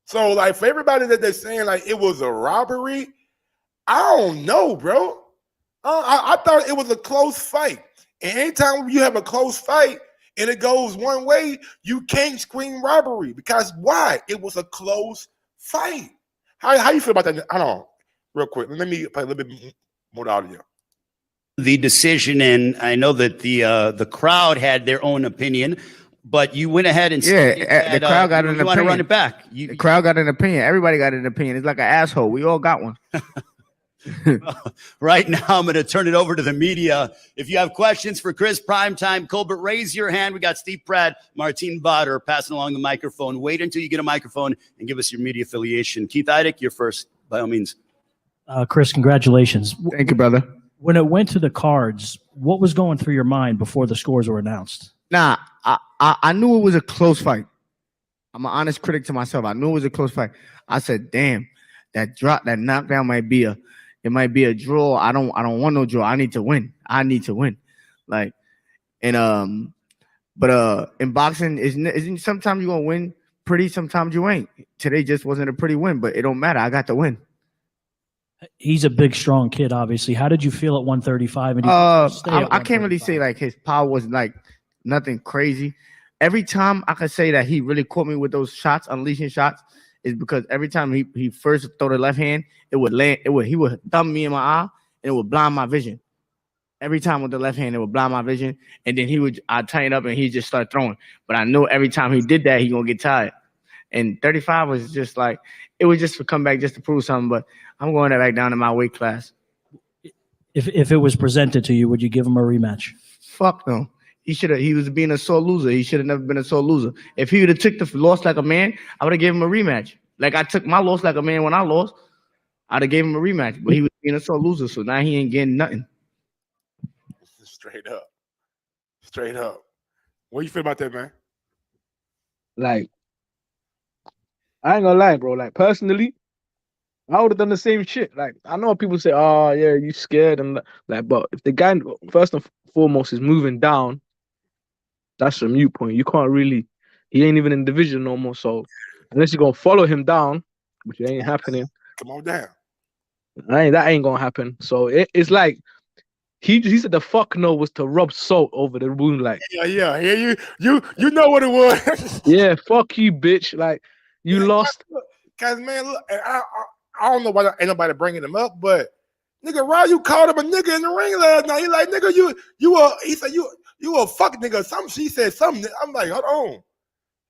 So like for everybody that they're saying like it was a robbery, I don't know, bro. I thought it was a close fight. And anytime you have a close fight and it goes one way, you can't scream robbery because why? It was a close fight. How you feel about that? Hold on, real quick. Let me play a little bit more audio. The decision, and I know that the crowd had their own opinion, but you went ahead and the crowd got an opinion. You want to run it back? The crowd got an opinion. Everybody got an opinion. It's like an asshole. We all got one. Right now, I'm going to turn it over to the media. If you have questions for Chris Primetime Colbert, raise your hand. We got Steve Pratt, Martine Botter passing along the microphone. Wait until you get a microphone and give us your media affiliation. Keith Eidick, you're first, by all means. Chris, congratulations. Thank you, brother. When it went to the cards, what was going through your mind before the scores were announced? Nah, I knew it was a close fight. I'm an honest critic to myself. I knew it was a close fight. I said, damn, that knockdown might be a draw. I don't want no draw. I need to win. Like, and but in boxing, isn't sometimes you're gonna win pretty, sometimes you ain't. Today just wasn't a pretty win, but it don't matter. I got the win. He's a big, strong kid, obviously. How did you feel at 135? And I can't really say like his power was like nothing crazy. Every time I could say that he really caught me with those shots, unleashing shots, is because every time he first throw the left hand, it would land. He would thumb me in my eye, and it would blind my vision. Every time with the left hand, it would blind my vision, and then I'd tighten up, and he'd just start throwing. But I know every time he did that, he gonna get tired. And 35 was just like, it was just to come back just to prove something. But I'm going back down to my weight class. If it was presented to you, would you give him a rematch? Fuck no. He was being a sore loser. He should have never been a sore loser. If he would have took the loss like a man, I would have gave him a rematch. Like I took my loss like a man when I lost, I'd have gave him a rematch. But he was being a sore loser, so now he ain't getting nothing. Straight up. Straight up. What you feel about that, man? Like, I ain't gonna lie, bro. Like, personally, I would have done the same shit. Like, I know people say, "Oh, yeah, you scared," and like, but if the guy first and foremost is moving down, that's a mute point. You can't really. He ain't even in division no more. So unless you're gonna follow him down, which ain't happening. Come on down. That ain't gonna happen. So it's like he said the fuck no was to rub salt over the wound. Like, yeah. You know what it was. Yeah, fuck you, bitch. Like, you lost. Cause man, look, I don't know why ain't nobody bringing him up, but nigga, Ryu called him a nigga in the ring last night. He like, nigga, he said you a fuck nigga. Something she said something. I'm like, hold on.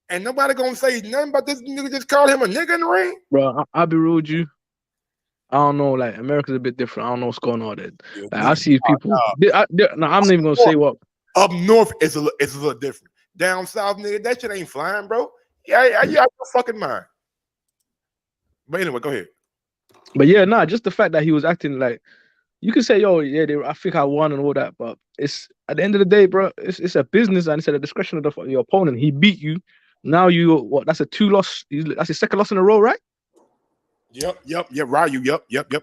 And nobody gonna say nothing about this nigga just called him a nigga in the ring. Bro, I'll be rude with you. I don't know, like America's a bit different. I don't know what's going on there. Like, I see people. I'm not even gonna say what. Up north it's a little different. Down south, nigga, that shit ain't flying, bro. Yeah, you out your fucking mind. But anyway, go ahead. But yeah, just the fact that he was acting like, you can say, yo, yeah, I think I won and all that, but it's at the end of the day, bro, it's a business and it's at the discretion of your opponent. He beat you. Now that's a 2-loss. That's his second loss in a row, right? Yep, Ryu, yep.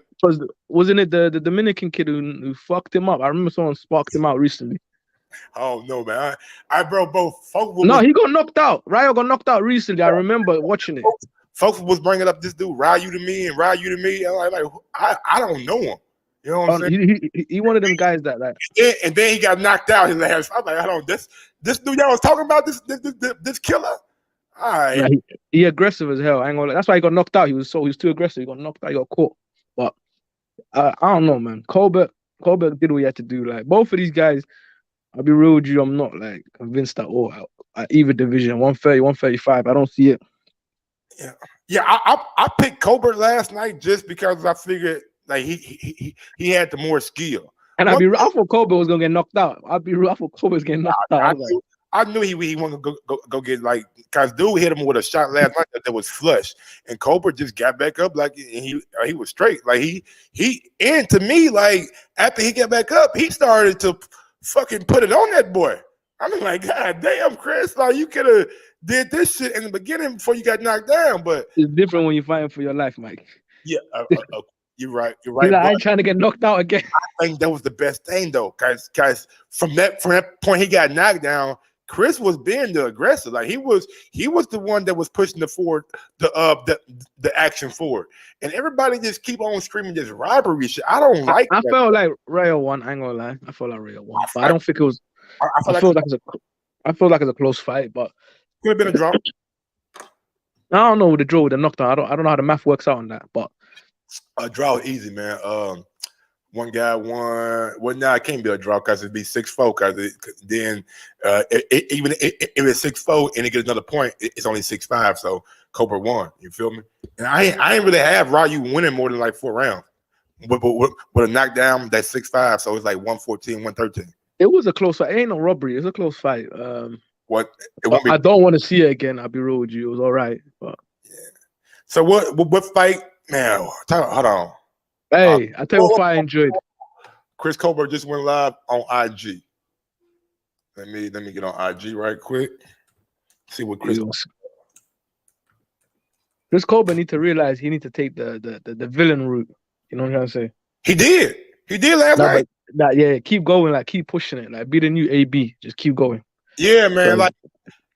Wasn't it the Dominican kid who fucked him up? I remember someone sparked him out recently. Oh no, man! I bro, both folks. He got knocked out. Ryu got knocked out recently. I remember watching it. Folks was bringing up this dude Ryu to me. I'm like I don't know him. You know what I'm saying? He one of them guys that like. And then he got knocked out his last. I'm like, I don't. This dude y'all was talking about this killer. All right. Yeah, he aggressive as hell. I ain't gonna lie. That's why he got knocked out. He was too aggressive. He got knocked out. He got caught. But I don't know, man. Colbert did what he had to do. Like, both of these guys, I'll be real with you. I'm not like convinced at all at either division. 130, 135. I don't see it. Yeah. I picked Colbert last night just because I figured like he had the more skill. And I thought Colbert was gonna get knocked out. I thought Colbert was getting knocked out. I knew he wanted to go get like, cause dude hit him with a shot last night that was flush, and Colbert just got back up like he was straight. Like and to me, like after he got back up, he started to fucking put it on that boy. I mean, like, God damn, Chris, like you could have did this shit in the beginning before you got knocked down. But it's different when you're fighting for your life, Mike. Yeah, you're right. Like, I ain't trying to get knocked out again. I think that was the best thing though, guys. From that point he got knocked down, Chris was being the aggressor. Like he was the one that was pushing the action forward, and everybody just keep on screaming this robbery shit. I don't like. I felt like Rayo won. I ain't gonna lie. I felt like Rayo won, but I don't think it was. I feel like it's a close fight, but could have been a draw. I don't know with the draw with the knockdown. I don't know how the math works out on that, but a draw is easy, man. One guy won. Well, now it can't be a draw because it'd be 6-4. Because then even if it's 6-4 and it gets another point, it's only 6-5. So Cobra won. You feel me? And I ain't really have Ryu winning more than like 4 rounds. But with a knockdown, that's 6-5. So it's like 114, 113. It was a close fight. It ain't no robbery. It's a close fight. What? I don't want to see it again. I'll be real with you. It was all right. But yeah. So what fight? Man, hold on. Hey, I tell you what I enjoyed. Chris Colbert just went live on IG. Let me get on IG right quick. See what Chris Colbert need to realize he need to take the villain route. You know what I'm trying to say? He did last night. Yeah, keep going, like keep pushing it, like be the new AB. Just keep going. Yeah, man. Like,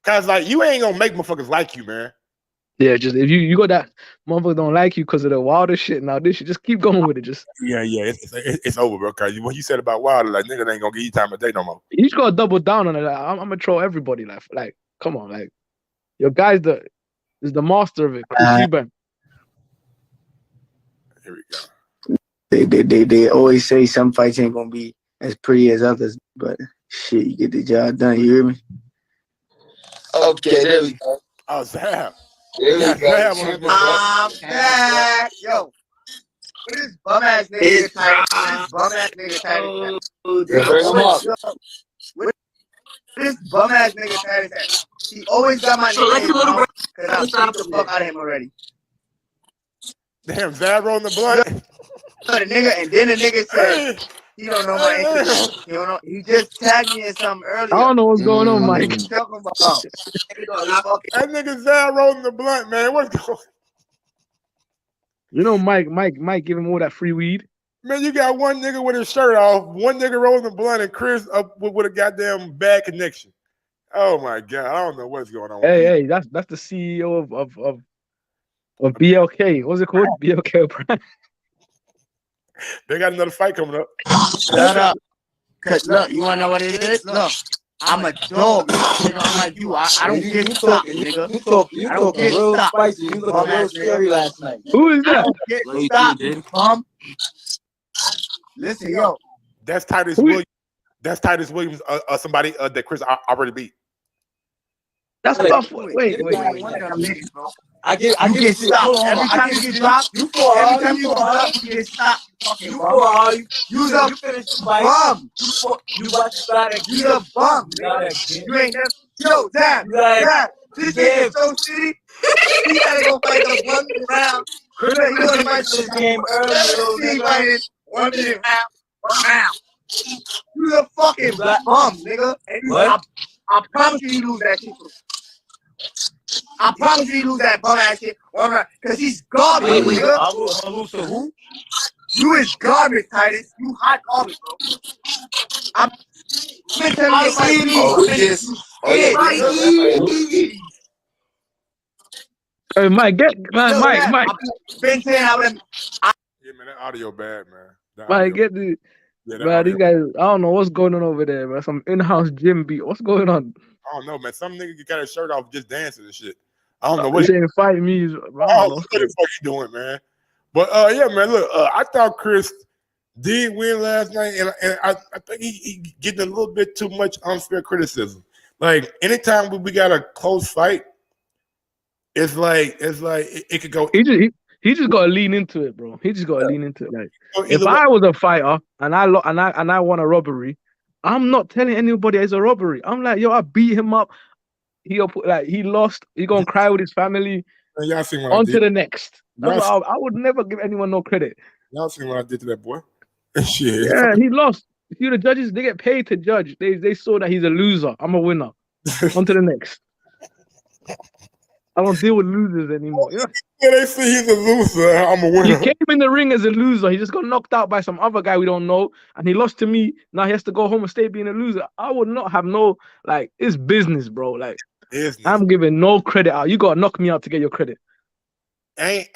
cause like you ain't gonna make motherfuckers like you, man. Yeah, just if you got that motherfucker don't like you because of the Wilder shit. Now this shit, just keep going with it. Just it's over, bro. Cause what you said about Wilder, like nigga ain't gonna give you time of day no more. You just gotta double down on it. Like, I'm gonna troll everybody. Like come on, like your guys is the master of it. Chris Eubank. Here we go. They always say some fights ain't gonna be as pretty as others, but shit, you get the job done. You hear me? Okay, there we go. Oh, Zab. There Yeah, we go. Zab on the I'm back, yo. What is bum ass nigga title? Bum ass nigga title. Bring him up. What is bum ass nigga title? He always got my name in his mouth because I beat the fuck out of him already. Damn, Zab rolling the blunt. The nigga, and then the nigga said he don't know my Instagram. He don't know. He just tagged me in something earlier. I don't know what's going on, Mike. What you talking about? That nigga Zab rolling the blunt, man. What's going? You know, Mike give him all that free weed. Man, you got one nigga with his shirt off, one nigga rolling the blunt, and Chris up with a goddamn bad connection. Oh my god, I don't know what's going on. Hey, that's the CEO of BLK. What's it called? BLK Prime. They got another fight coming up. Shut up. Cause look, you wanna know what it is? Look, I'm a dog. You know, I'm like you. I don't get stopped, nigga. You talking real spicy. You looking real scary last night. Who is that? I don't get stopped, bum. Listen, yo. That's Titus Williams. That's Titus Williams. Somebody that Chris already beat. That's about wait. I get stopped. Every time you get dropped, every time you get dropped, you get stopped. You the bum. You the bum. You ain't never. Yo, Zab. This game is so shitty. He gotta go fight the 1 minute round. He gonna fight this game early. He fighting 1 minute round. You the fucking bum, nigga. And I promise you lose that shit. I promise you lose that bum ass shit. Because he's garbage, nigga. I'll lose to who? You is garbage, Titus. You hot garbage, bro. I'm been telling you. Hey, Mike, Mike. Been saying I would. Yeah, man, that audio bad, man. Mike, get the. Yeah, Man, these guys, I don't know what's going on over there, man. Some in-house gym beat. What's going on? I don't know, man. Some nigga got his shirt off just dancing and shit. I don't know what saying fight me. I don't know what the fuck you doing, man. But yeah, man. Look, I thought Chris did win last night, and I think he getting a little bit too much unfair criticism. Like anytime we got a close fight, it's like it could go. He just gotta lean into it, bro. He just gotta lean into it. Like if I was a fighter and I won a robbery, I'm not telling anybody it's a robbery. I'm like, yo, I beat him up. He lost. He gonna cry with his family. Man, y'all seen what on I to did. the next. That's what I would never give anyone no credit. Y'all seen what I did to that boy? Shit. Yeah, he lost. See, the judges, they get paid to judge. They saw that he's a loser. I'm a winner. On to the next. I don't deal with losers anymore. Yeah. Yeah, they say he's a loser. I'm a winner. He came in the ring as a loser. He just got knocked out by some other guy we don't know, and he lost to me. Now he has to go home and stay being a loser. I would not have it's business, bro. Like business. I'm giving no credit out. You gotta knock me out to get your credit. Ain't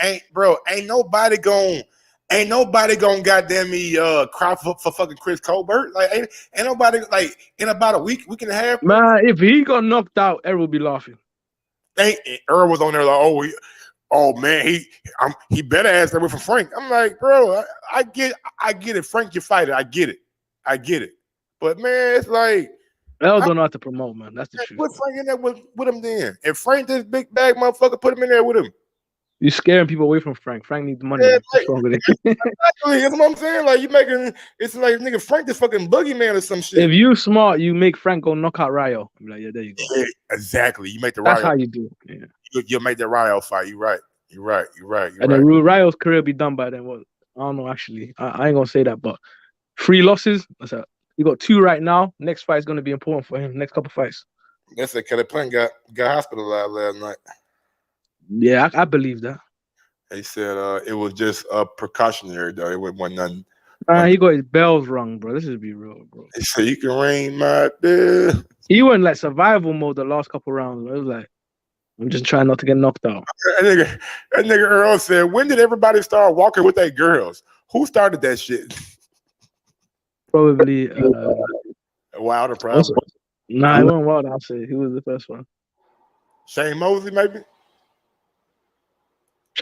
nobody gonna goddamn me cry for fucking Chris Colbert. Like ain't nobody like in about a week and a half. Man, if he got knocked out, everyone will be laughing. Earl was on there like, oh man, he better ask that way from Frank. I'm like, bro, I get it. Frank, your fighter, I get it. But man, it's like Earl don't know how to promote, man. That's the truth. Put Frank in there with him then. If Frank this big bag motherfucker, put him in there with him. You're scaring people away from Frank. Frank needs money. Yeah, What's wrong with it? Exactly, that's what I'm saying. Like you making it's like nigga Frank this fucking boogeyman or some shit. If you smart, you make Frank go knock out Ryo. I'm like, yeah, there you go. Yeah, exactly. You make the That's Ryo. how you do it. Yeah. You'll make the Ryo fight. You're right. And then Ryo's career be done by then. Well, I don't know actually. I ain't gonna say that, but 3 losses. You got 2 right now. Next fight is gonna be important for him. Next couple fights. That's it. Kelly Plant got hospitalized last night. Yeah, I believe that. They said it was just precautionary though. It wasn't nothing. He got his bells wrong, bro. Let's just be real, bro. They said you can ring my bell. He went like survival mode the last couple rounds. It was like, I'm just trying not to get knocked out. That nigga Earl said, when did everybody start walking with their girls? Who started that shit? Probably Wilder, probably. Nah, it wasn't Wilder. I'll say he was the first one. Shane Mosley, maybe.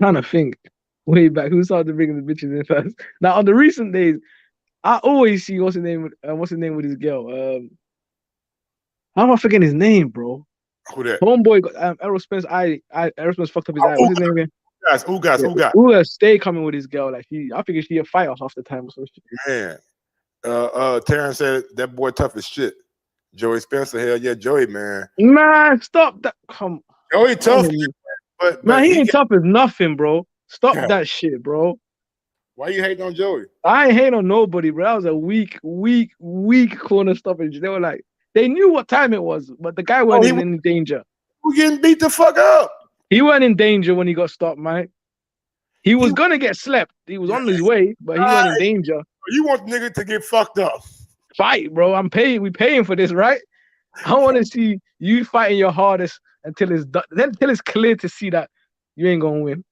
trying to think way back who started bringing the bitches in first. Now on the recent days, I always see what's his name with his girl. How am I forgetting his name, bro? Who that? Homeboy got Errol Spence. Errol Spence fucked up his eye. What's his name again? Who got? Uga stay coming with his girl. Like I figure she a fighter half the time or some shit. Man, Terrence said that boy tough as shit. Joey Spencer, hell yeah, Joey, man. Man, stop that. Come on. Joey tough, but Man, he ain't tough as nothing, bro. Stop that shit, bro. Why you hating on Joey? I ain't hating on nobody, bro. That was a weak corner stoppage. They were like, they knew what time it was, but the guy wasn't in any danger. Who getting beat the fuck up? He wasn't in danger when he got stopped, man. He was gonna get slept. He was on his way, but he wasn't in danger. You want the nigga to get fucked up? Fight, bro. I'm paying. We paying for this, right? I want to see you fighting your hardest until it's done. Then until it's clear to see that you ain't gonna win.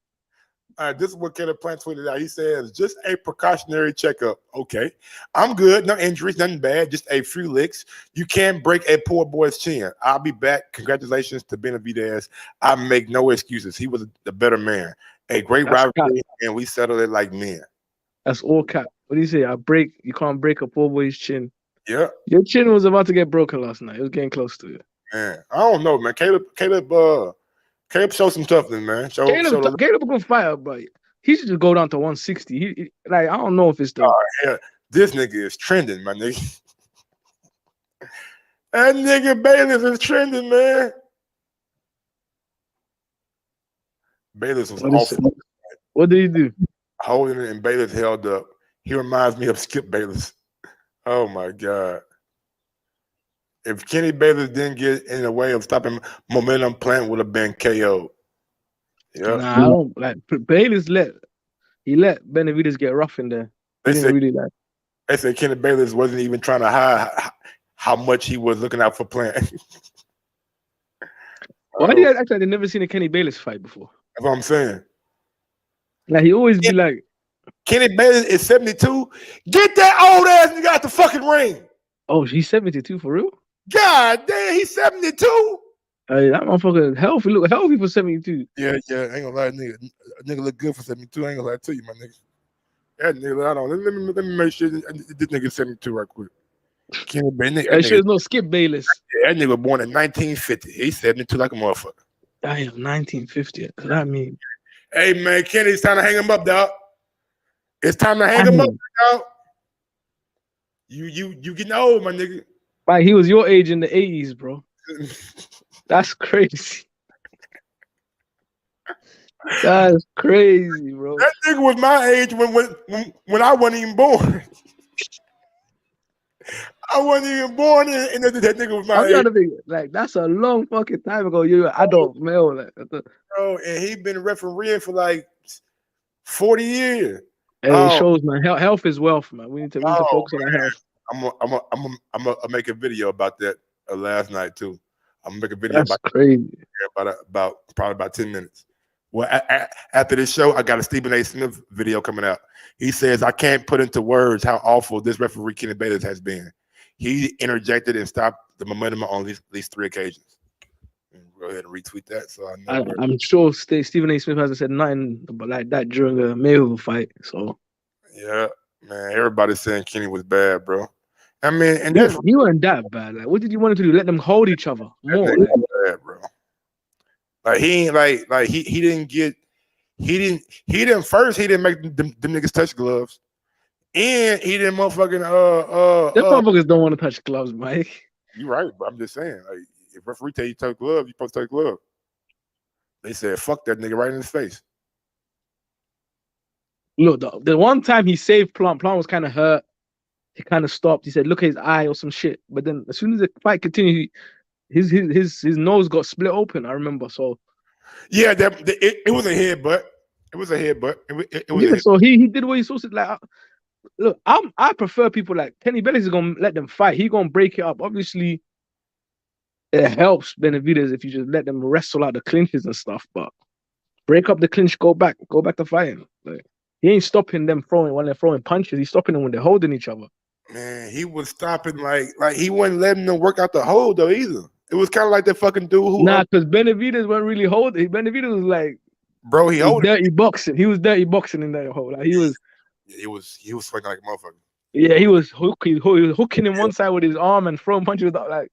All right, this is what Caleb Plant tweeted out. He says, just a precautionary checkup. Okay. I'm good. No injuries, nothing bad. Just a few licks. You can't break a poor boy's chin. I'll be back. Congratulations to Benavidez. I make no excuses. He was the better man. A great rivalry, and we settled it like men. That's all cap. What do you say? You can't break a poor boy's chin. Yeah. Your chin was about to get broken last night. It was getting close to it. Man, I don't know, man. Caleb showed some toughness, man. Caleb a good fighter, but he should just go down to 160. I don't know if it's the. This nigga is trending, my nigga. That nigga Bayless is trending, man. Bayless was awful. What did he do? Holding it and Bayless held up. He reminds me of Skip Bayless. Oh my God. If Kenny Bayless didn't get in the way of stopping momentum, Plant would have been KO'd. Yeah. Nah, I don't like Bayless let Benavidez get rough in there. They said Kenny Bayless wasn't even trying to hide how much he was looking out for Plant. Why do you act like they've never seen a Kenny Bayless fight before? That's what I'm saying. Like he always be like, Kenny Bayless is 72. Get that old ass nigga out the fucking ring. Oh, he's 72 for real? God damn, he's 72. Hey, that motherfucker healthy. Look healthy for 72. Yeah. Ain't gonna lie, nigga look good for 72. I ain't gonna lie to you, my nigga. That nigga, I don't. Let me make sure this nigga 72 right quick. Kenny Bayless. That shit is no Skip Bayless. That nigga was born in 1950. He's 72 like a motherfucker. I am 1950. What I mean? Hey man, Kenny, it's time to hang him up, dog. It's time to hang him up, dog. You getting old, my nigga. Like he was your age in the 80s, bro. That's crazy. That's crazy, bro. That nigga was my age when I wasn't even born. I wasn't even born, and that nigga was my age. Trying to think, like that's a long fucking time ago. You're an adult male, like, bro, and he been refereeing for like 40 years. Hey, it shows, man. Health is wealth, man. We need to focus on our health. I'm gonna make a video about that last night too. I'm gonna make a video about crazy. About probably about 10 minutes. Well, after this show, I got a Stephen A. Smith video coming out. He says I can't put into words how awful this referee Kenny Bayless has been. He interjected and stopped the momentum on at least 3 occasions. Go ahead and retweet that. So I'm sure Stephen A. Smith hasn't said nothing like that during the Mayweather fight. So yeah, man, everybody's saying Kenny was bad, bro. I mean, and he wasn't that bad. Like, what did you want him to do? Let them hold each other more, bad, bro. Like he ain't like he didn't make them niggas touch gloves, and he didn't motherfucking them motherfuckers don't want to touch gloves, Mike. You're right, but I'm just saying, like, if referee tell you touch gloves, you supposed to touch gloves. They said, fuck that nigga right in his face. Look, the one time he saved Plum was kind of hurt. He kind of stopped. He said, look at his eye or some shit. But then as soon as the fight continued, his nose got split open, I remember. So yeah, it was a headbutt. It was a headbutt. It was so he did what he's supposed to. Like, look, I prefer people like Kenny Bayless is gonna let them fight. He gonna break it up. Obviously, it helps Benavidez if you just let them wrestle out the clinches and stuff. But break up the clinch, go back to fighting. Like, he ain't stopping them when they're throwing punches. He's stopping them when they're holding each other. Man, he was stopping like he wasn't letting them work out the hold though either. It was kind of like that fucking dude who because Benavidez wasn't really holding. Benavidez was like bro. He was dirty boxing. He was dirty boxing in that hole. Like he was swinging like a motherfucker. Yeah, he was hooking him one side with his arm and throwing punches with like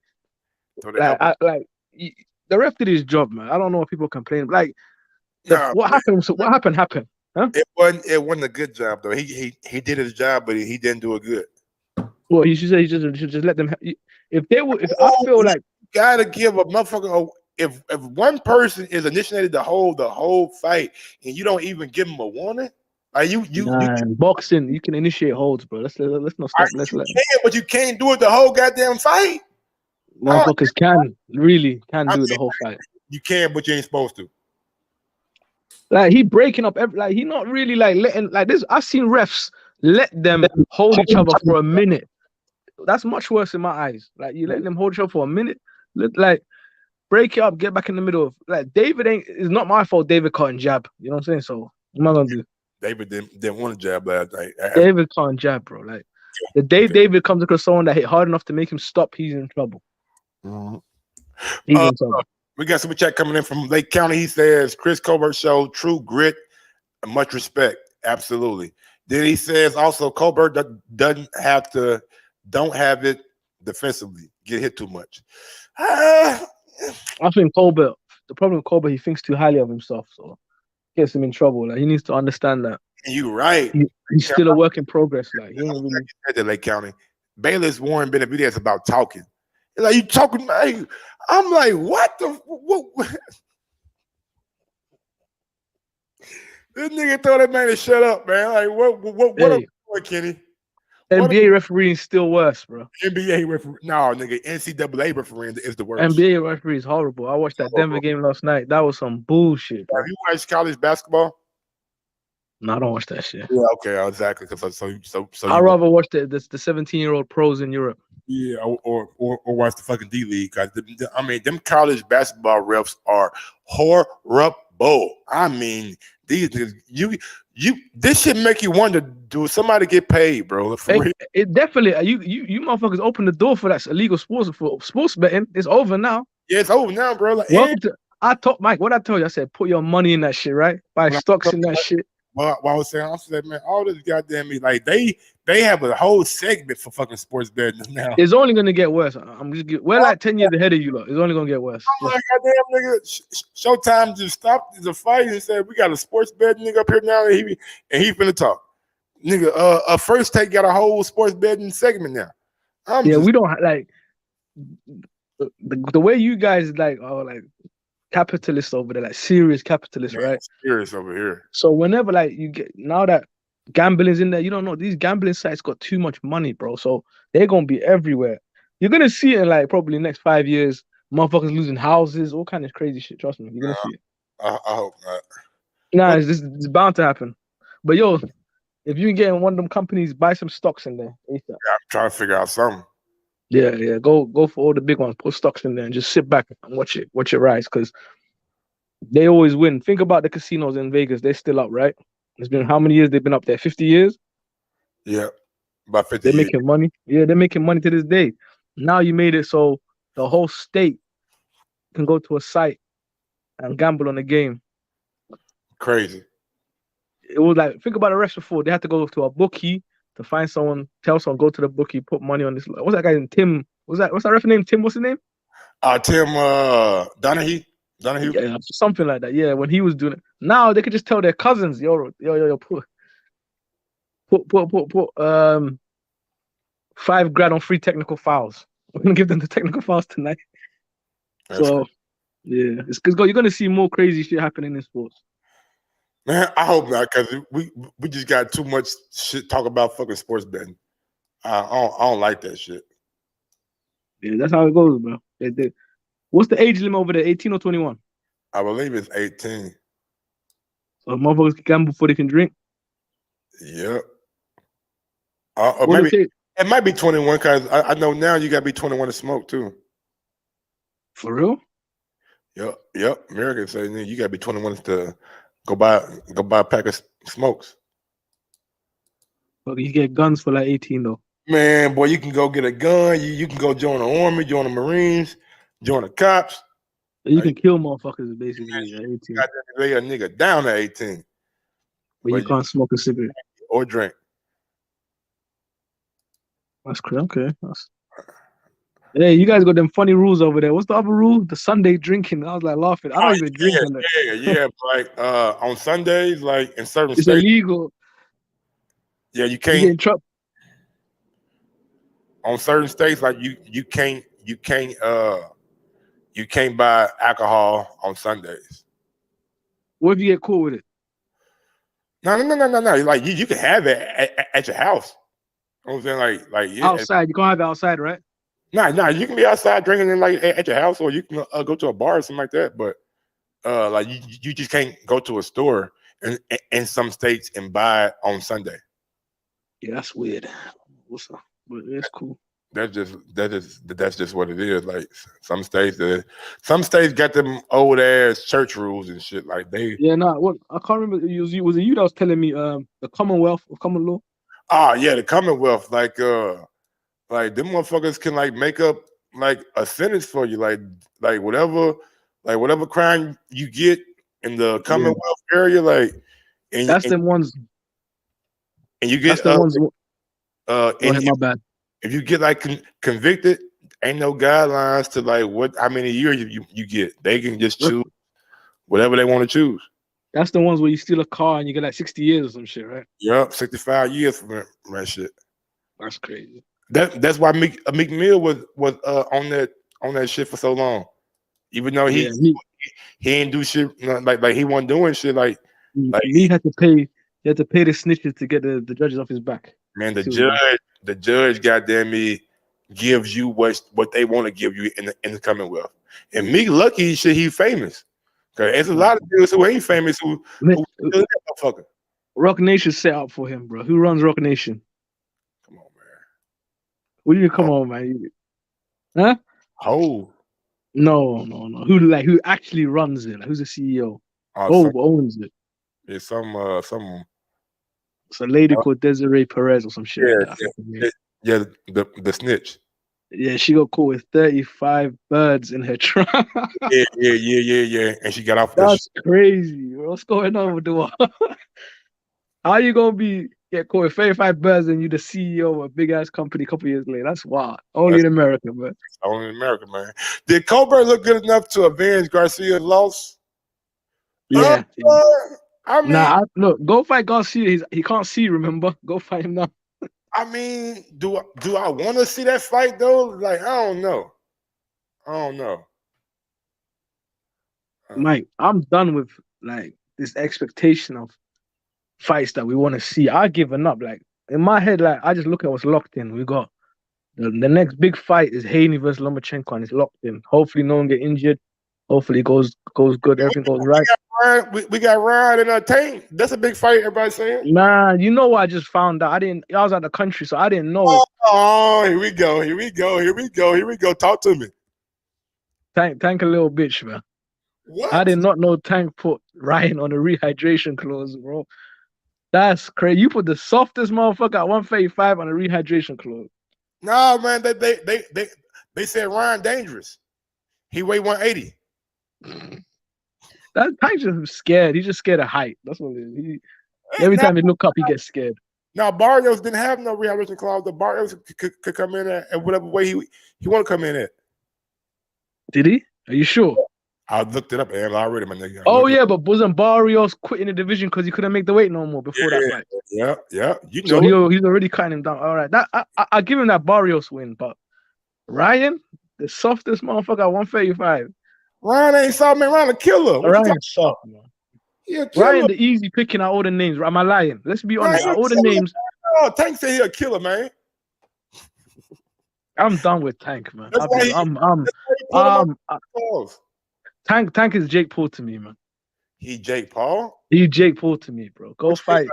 the ref did his job, man. I don't know what people complain. Like what happened? So what happened? Huh? It wasn't a good job though. He did his job, but he didn't do it good. Well, he should say he should just let them. If I feel like you gotta give a motherfucker. If one person is initiated the whole fight and you don't even give him a warning, like you boxing, you can initiate holds, bro. Let's not stop. But you can't do it the whole goddamn fight. Motherfuckers can do it the whole fight. You can, but you ain't supposed to. Like he breaking up like he not really like letting like this. I've seen refs let them hold each other for a minute. That's much worse in my eyes. Like you let them hold each other for a minute, like break it up, get back in the middle. Like David it's not my fault. David can't jab. You know what I'm saying? So what am I gonna do? David didn't want to jab last night. David can't jab, bro. Like the day David comes across someone that hit hard enough to make him stop, he's in trouble. He's in trouble. We got super chat coming in from Lake County. He says Chris Colbert showed true grit and much respect. Absolutely. Then he says also Colbert don't have it defensively. Get hit too much. I think Colbert. The problem with Colbert, he thinks too highly of himself, so gets him in trouble. Like he needs to understand that. You're right. He's still a work in progress. Like he ain't really at Lake County. Bayless warned Benavidez about talking. Like you talking, I'm like, what the what? This nigga told that man to shut up, man. Like what Kenny? NBA refereeing is still worse, bro. NBA referee, no, nigga. NCAA refereeing is the worst. NBA referee is horrible. I watched that Denver game last night. That was some bullshit, bro. You watch college basketball? No, I don't watch that shit. Yeah, okay, exactly. So I'd rather watch the 17-year-old pros in Europe. Yeah, or watch the fucking D League. I mean, them college basketball refs are horrible. I mean, these this should make you wonder: do somebody get paid, bro? It definitely. You motherfuckers open the door for that illegal sports betting. It's over now. Yeah, it's over now, bro. Like, I told Mike what I told you. I said, put your money in that shit, right? Buy stocks in that shit. Well, I was saying, man, all this goddamn like they have a whole segment for fucking sports betting now. It's only gonna get worse. We're like 10 years ahead of you, lot. It's only gonna get worse. I'm like, goddamn nigga, Showtime just stopped the fight and said we got a sports betting nigga up here now, and he finna talk. Nigga, First Take got a whole sports betting segment now. We don't like the way you guys like are like capitalists over there, like serious capitalists, right? Serious over here. So whenever like you get now that gambling's in there, you don't know these gambling sites got too much money, bro. So they're gonna be everywhere. You're gonna see it in like probably next 5 years. Motherfuckers losing houses, all kind of crazy shit. Trust me, you're gonna see it. I hope not. Nah, it's bound to happen. But yo, if you can get in one of them companies, buy some stocks in there. Yeah, I'm trying to figure out something. Yeah. Go for all the big ones. Put stocks in there and just sit back and watch it rise because they always win. Think about the casinos in Vegas. They're still up, right? It's been how many years they've been up there? 50 years? Yeah, about 50 They're years. making money. Yeah, they're making money to this day. Now you made it so the whole state can go to a site and gamble on a game. Crazy. It was like, think about the rest before. They had to go to a bookie to find someone, tell someone, go to the bookie, put money on this. What's that guy's name? Tim. What's that ref name? Tim, what's his name? Tim Donahue. Yeah, something like that. Yeah, when he was doing it. Now they could just tell their cousins, yo, put $5,000 on free technical fouls. We're gonna give them the technical fouls tonight. So yeah, it's because you're gonna see more crazy shit happening in sports. Man, I hope not, because we just got too much shit talk about fucking sports betting. I don't like that shit. Yeah, that's how it goes, bro. What's the age limit over there? 18 or 21? I believe it's 18. So motherfuckers can gamble before they can drink? Yep. Or maybe it might be 21, because I know now you got to be 21 to smoke, too. For real? Yep. Americans say you got to be 21 to go buy a pack of smokes. But you get guns for like 18, though. Man, boy, you can go get a gun. You can go join the Army, join the Marines, join the cops. You can kill motherfuckers basically at 18, got to lay a nigga down at 18, but you can't smoke a cigarette or drink. That's crazy. Okay. Hey, you guys got them funny rules over there. What's the other rule? The Sunday drinking. I was like laughing. I don't even drink on that. Yeah. Like on Sundays, like in certain It's states, illegal. yeah, you You can't. get in trouble. On certain states, like you can't buy alcohol on Sundays. What if you get caught with it? No. Like you can have it at your house. You know what I'm saying? Like yeah. Outside. You can't have it outside, right? Nah. You can be outside drinking in like at your house, or you can go to a bar or something like that. But like you just can't go to a store in some states and buy it on Sunday. Yeah, that's weird. What's up? But it's cool. That's just what it is. Like some states got them old ass church rules and shit. Like they. Yeah, what I can't remember. Was it you that was telling me the Commonwealth of common law? Ah, yeah, the Commonwealth. Like them motherfuckers can like make up like a sentence for you. Like whatever crime you get in the Commonwealth area, like and that's them ones. And you get that's the ones. Go ahead, my bad. If you get like convicted, ain't no guidelines to how many years you get. They can just choose whatever they want to choose. That's the ones where you steal a car and you get like 60 years or some shit, right? Yep, 65 years for that shit. That's crazy. That's why Meek Mill was on that shit for so long, even though he ain't do shit like he wasn't doing shit like he had to pay. He had to pay the snitches to get the judges off his back. Man, the judge, goddamn me, gives you what they want to give you in the Commonwealth. And Meek lucky shit, he famous. Cause there's a lot of dudes who ain't famous who do that motherfucker. Rock Nation set up for him, bro. Who runs Rock Nation? Come on, man. What do you come on, man? Huh? Oh. No. Who actually runs it? Like, who's the CEO? Who owns it? It's some It's a lady called Desiree Perez or some shit. Yeah, the snitch. Yeah, she got caught with 35 birds in her trunk. Yeah. And she got off. That's crazy. What's going on with the world? How you gonna get caught with 35 birds and you the CEO of a big ass company a couple years later? That's wild. Only in America, man. Only in America, man. Did Colbert look good enough to avenge Garcia's loss? Yeah. I mean, look, go fight Garcia. He can't see. Remember, go fight him now. I mean, do I want to see that fight though? Like, I don't know. Mike, I'm done with like this expectation of fights that we want to see. I've given up. Like in my head, like I just look at what's locked in. We got the next big fight is Haney versus Lomachenko, and it's locked in. Hopefully, no one get injured. Hopefully, it goes good. Everything goes right. We got Ryan and Tank. That's a big fight. Everybody's saying. Nah, you know what I just found out. I was out of the country, so I didn't know. Oh, here we go. Talk to me. Tank a little bitch, man. What? I did not know Tank put Ryan on a rehydration clause, bro. That's crazy. You put the softest motherfucker at 135 on a rehydration clause. No, man. They said Ryan dangerous. He weighed 180. That Tank's just scared. He's just scared of height. That's what it is. Every time he look up, he gets scared. Now Barrios didn't have no rehydration clause. The Barrios could come in at whatever way he want to come in at. Did he? Are you sure? I looked it up, and I already, my nigga. Oh yeah, but wasn't Barrios quitting the division because he couldn't make the weight no more before that fight? Yeah. You So know, he's already cutting him down. All right, I give him that Barrios win, but Ryan, the softest motherfucker at 135. Ryan ain't soft, man. Ryan a killer. Ryan soft, man. Yeah, Ryan the easy picking out all the names. Am I lying? Let's be honest. Out all the names. Oh, Tank said he a killer, man. I'm done with Tank, man. Tank is Jake Paul to me, man. He Jake Paul? He Jake Paul to me, bro. Go fight.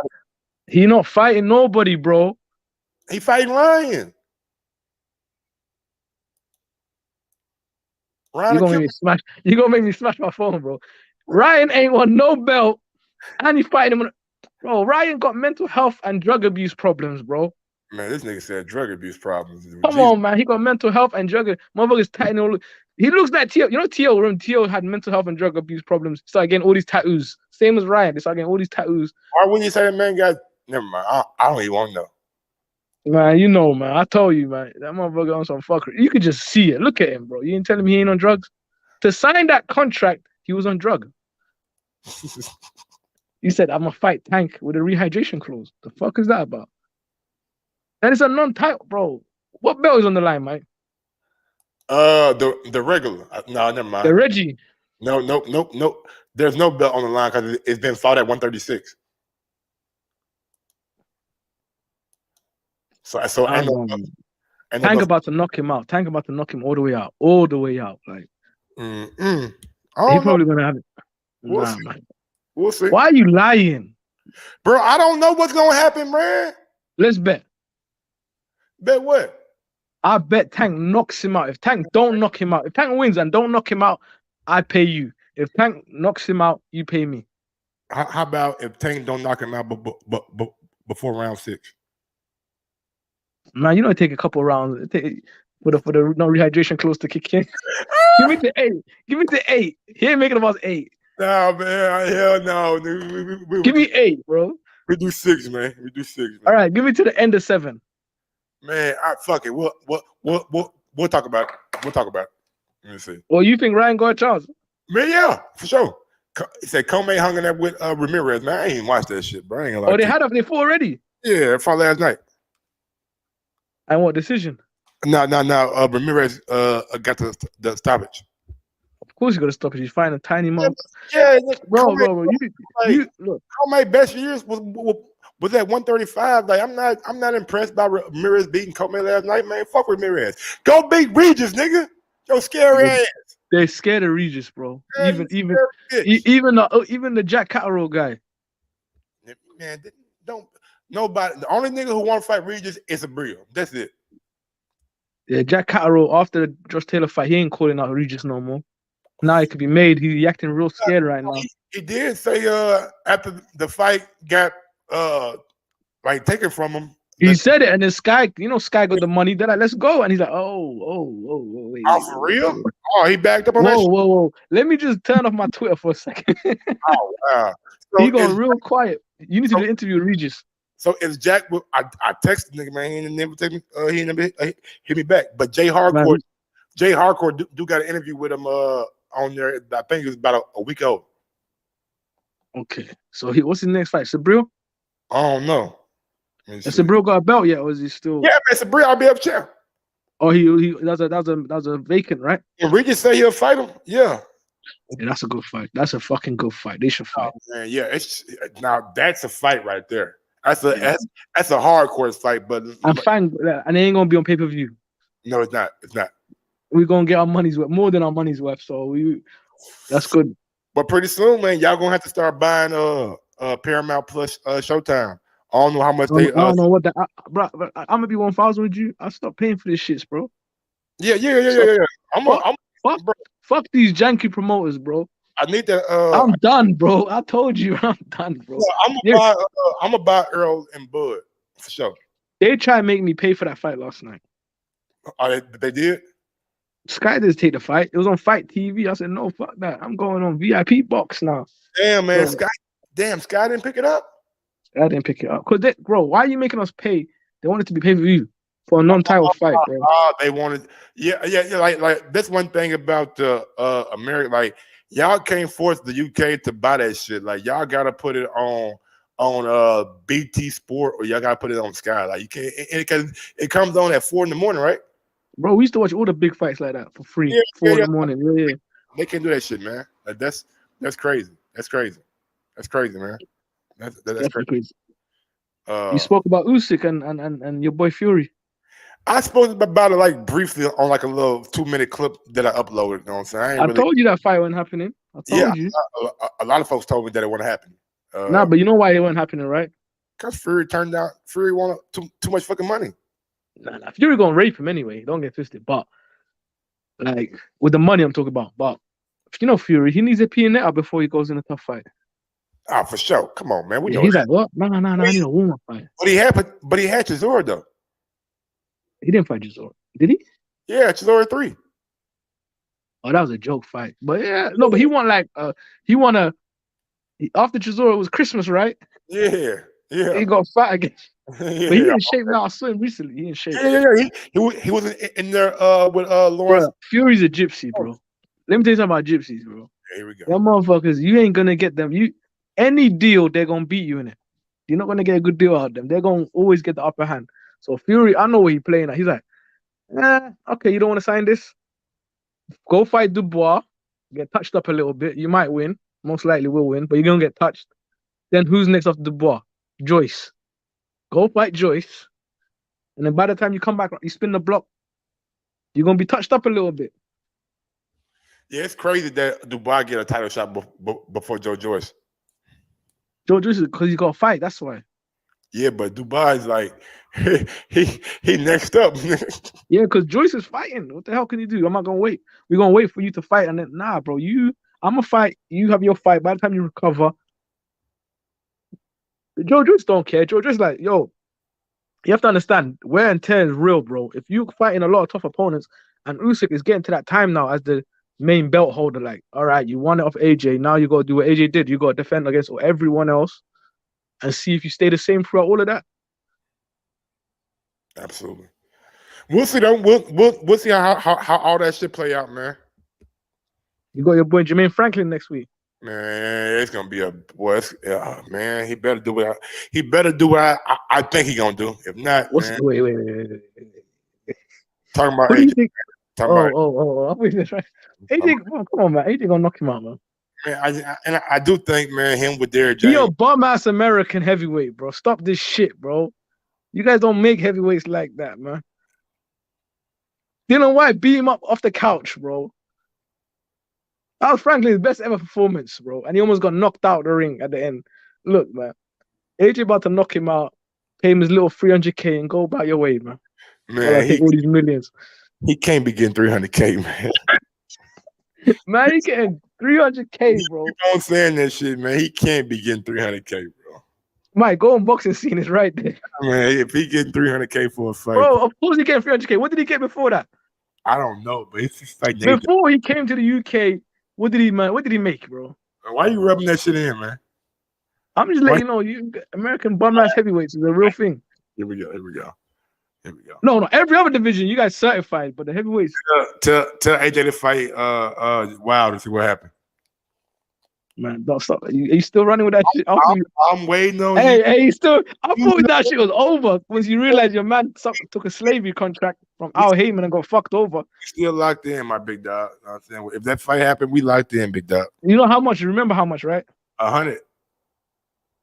He not fighting nobody, bro. He fighting Ryan. You gonna make me smash my phone, bro. Ryan ain't won no belt, and he's fighting him. Bro, Ryan got mental health and drug abuse problems, bro. Man, this nigga said drug abuse problems. Come on, man. He got mental health and drug. Motherfuckers tightening all. He looks like Tio. You know Tio, when Tio had mental health and drug abuse problems, started getting all these tattoos. Same as Ryan. They started getting all these tattoos. Why wouldn't you say that man got? Never mind. I don't even want to know. Man, you know, man. I told you, man. That motherfucker on some fucker. You could just see it. Look at him, bro. You ain't telling me he ain't on drugs? To sign that contract, he was on drug. He said, I'm going to fight Tank with a rehydration clause. The fuck is that about? And it's a non-title, bro. What belt is on the line, Mike? The regular. No, never mind. The Reggie. No. There's no belt on the line because it's been fought at 136. So I know. Tank about to knock him out. Tank about to knock him all the way out. All the way out. Like, he probably gonna have it. We'll Nah, see. man. We'll see. Why are you lying? Bro, I don't know what's gonna happen, man. Let's bet. Bet what? I bet Tank knocks him out. If Tank don't knock him out, if Tank wins and don't knock him out, I pay you. If Tank knocks him out, you pay me. How about if Tank don't knock him out before round 6? Man, you know it take a couple rounds. For the no rehydration clause to kick in. Give me the 8. Give me the 8. He ain't making about 8. No, man. Hell no. Dude. Give me 8, bro. We do 6, man. We do 6, man. All right, give me to the end of 7. Man, fuck it. We'll talk about it. We'll talk about it. Let me see. Well, you think Ryan got a chance? Man, yeah, for sure. He said Comey hung in there with Ramirez. Man, I ain't even watched that shit, bro. I ain't gonna lie Oh, to you. they fought already? Yeah, fought last night. And what decision? No. Ramirez got the stoppage. Of course you got to stop it. He's fighting a tiny mom. Yeah, bro. You look. Comey best years was at 135. Like I'm not impressed by Ramirez beating Comey last night, man. Fuck Ramirez. Go beat Regis, nigga. Yo, scary ass. They're scared of Regis, bro. Man, Even the Jack Catterall guy. Man, don't nobody. The only nigga who want to fight Regis is Abreu. That's it. Yeah, Jack Catterall after the Josh Taylor fight, he ain't calling out Regis no more. Now it could be made. He acting real scared right now. He did say after the fight got like taken from him. He said it, and then Sky got the money. They're like, let's go. And he's like, wait. Oh, for real? Oh, he backed up on that shit? Whoa. Let me just turn off my Twitter for a second. Oh, wow. So he going real quiet. You need to do the interview with Regis. So is Jack? I texted the nigga, man. He ain't never take me. He ain't never hit me back. But Jay Hardcore do got an interview with him on there. I think it was about a week old. Okay. So what's his next fight? Sabril? I don't know. Has Sabril got a belt yet, or is he still? Yeah, man. Sabril, I'll be up champ. Oh, that was a vacant, right? And Regis say he'll fight him. Yeah. Yeah, that's a good fight. That's a fucking good fight. They should fight. Oh, man, yeah. That's a fight right there. That's a hardcore fight, but I'm fine, and it ain't gonna be on pay-per-view. No, it's not. It's not. We're gonna get our money's worth, more than our money's worth. So that's good. But pretty soon, man, y'all gonna have to start buying Paramount Plus Showtime. I don't know how much they. I don't know what that, bro. I'm gonna be 1,000 with you. I stop paying for this shit, bro. Yeah. Fuck these janky promoters, bro. I need that. I'm done, bro. I told you, I'm done, bro. Yeah, I'm gonna buy Earl and Bud for sure. They tried to make me pay for that fight last night. Oh, they did. Sky didn't take the fight. It was on Fight TV. I said, no, fuck that. I'm going on VIP box now. Damn, man, Sky didn't pick it up. I didn't pick it up. Bro, why are you making us pay? They wanted to be pay-per-view for a non-title fight, bro. They wanted, yeah. Like that's one thing about America. Like y'all can't force the UK to buy that shit. Like y'all gotta put it on BT Sport or y'all gotta put it on Sky. Like you can't, because it comes on at 4 a.m, right? Bro, we used to watch all the big fights like that for free. 4 a.m. Yeah. They can't do that shit, man. Like that's crazy. That's crazy, man. That's crazy. You spoke about Usyk and your boy Fury. I spoke about it like briefly on like a little 2-minute clip that I uploaded. You know what I'm saying? I told you that fight wasn't happening. I told you. A lot of folks told me that it wouldn't happen. Nah, but you know why it wasn't happening, right? Because Fury wanted too much fucking money. Nah. Fury gonna rape him anyway. Don't get twisted. But like with the money I'm talking about. But you know Fury, he needs a P&L before he goes in a tough fight. Ah, for sure. Come on, man. He's like, what? No. I need a warm-up fight. But he had Chisora though. He didn't fight Chisora, did he? Yeah, Chisora 3. Oh, that was a joke fight. But yeah, no, but he won after Chisora, it was Christmas, right? Yeah. He got fat again. Yeah. But he in shape now. I saw him recently. He in shape. Yeah. He was in there with Lawrence. Bro, Fury's a gypsy, bro. Let me tell you something about gypsies, bro. Here we go. Them motherfuckers, you ain't gonna get them. Any deal, they're gonna beat you in it. You're not gonna get a good deal out of them. They're gonna always get the upper hand. So Fury, I know what he's playing at. He's like, okay, you don't want to sign this? Go fight Dubois, get touched up a little bit. You might win. Most likely will win, but you're gonna get touched. Then who's next after Dubois? Joyce. Go fight Joyce. And then by the time you come back, you spin the block, you're gonna be touched up a little bit. Yeah, it's crazy that Dubois get a title shot before Joe Joyce. Joe Joyce is because he got a fight. That's why. Yeah, but Dubois is like he next up. Yeah, because Joyce is fighting. What the hell can you do? I'm not gonna wait. We're gonna wait for you to fight, and then bro, I'm gonna fight. You have your fight. By the time you recover, Joe Joyce don't care. Joe Joyce like, yo, you have to understand, wear and tear is real, bro. If you're fighting a lot of tough opponents, and Usyk is getting to that time now as the main belt holder, like, all right, you won it off AJ. Now you got to do what AJ did. You got to defend against everyone else and see if you stay the same throughout all of that. Absolutely. We'll see though. We'll see how all that shit play out, man. You got your boy Jermaine Franklin next week. Man, it's gonna be a boy. Man, he better do what I think he gonna do. If not, wait. Talking about Who do you AJ. think? Oh. AJ, come on, man. AJ gonna knock him out, man. Man, I do think, man, him with Derrick James. He a bum-ass American heavyweight, bro. Stop this shit, bro. You guys don't make heavyweights like that, man. Dylan White beat him up off the couch, bro. That was Franklin's best ever performance, bro. And he almost got knocked out the ring at the end. Look, man. AJ about to knock him out, pay him his little 300K and go about your way, man. Man, take all these millions. He can't be getting 300K, man. Man, he getting 300K, bro. Keep on saying that shit, man. He can't be getting 300K, bro. Mike, go on boxing scene is right there. Man, if he getting 300K for a fight, Bro, of course he getting 300K. What did he get before that? I don't know, but it's just like before he came to the UK. What did he make, bro? Why you rubbing that shit in, man? I'm just letting you know, American bum-ass heavyweights is a real thing. Here we go. No, every other division you guys certified, but the heavyweights. Tell AJ to fight Wild and see what happens. Man, don't stop. Are you still running with that shit? I'm waiting on you. Hey, still. I thought that shit was over once you realized your man took a slavery contract from Al Heyman and got fucked over. Still locked in, my big dog. You know what I'm saying? If that fight happened, we locked in, big dog. You know how much? You remember how much, right? 100.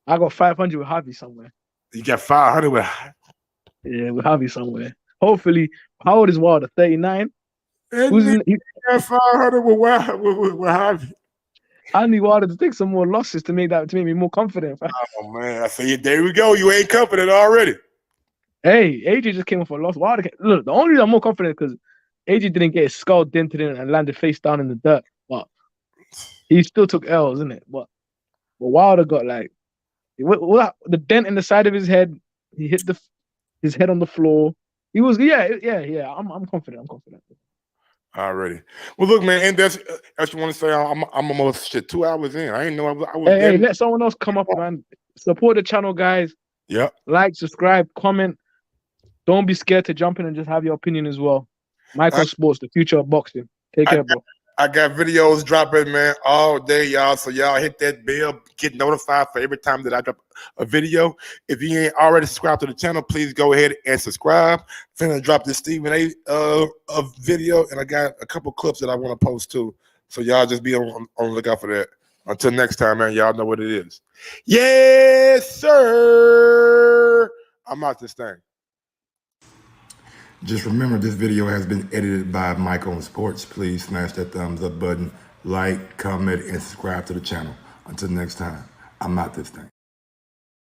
I got 500 with Javi somewhere. You got 500 with. Yeah, with Javi somewhere. Hopefully, how old is Wilder? 39. Who's he got 500 with Javi? I need Wilder to take some more losses to make me more confident. Oh man, I see. There we go. You ain't confident already. Hey, AJ just came off a loss. Wilder, look, the only reason I'm more confident is because AJ didn't get his skull dented in and landed face down in the dirt, but he still took L's, isn't it? But Wilder got like the dent in the side of his head. He hit his head on the floor. He was yeah. I'm confident. Already. Well, look, man, and that's you want to say. I'm almost 2 hours in. I didn't know I was. Hey, let someone else come up, man. Support the channel, guys. Yep. Like, subscribe, comment. Don't be scared to jump in and just have your opinion as well. Michael Sports, the future of boxing. Take care, bro. I got videos dropping, man, all day, y'all. So y'all hit that bell, get notified for every time that I drop a video. If you ain't already subscribed to the channel, please go ahead and subscribe. Finna drop this Stephen A. Video, and I got a couple clips that I want to post too. So y'all just be on the lookout for that. Until next time, man, y'all know what it is. Yes, sir. I'm out this thing. Just remember, this video has been edited by Michael Sports. Please smash that thumbs up button, like, comment, and subscribe to the channel. Until next time, I'm out this thing.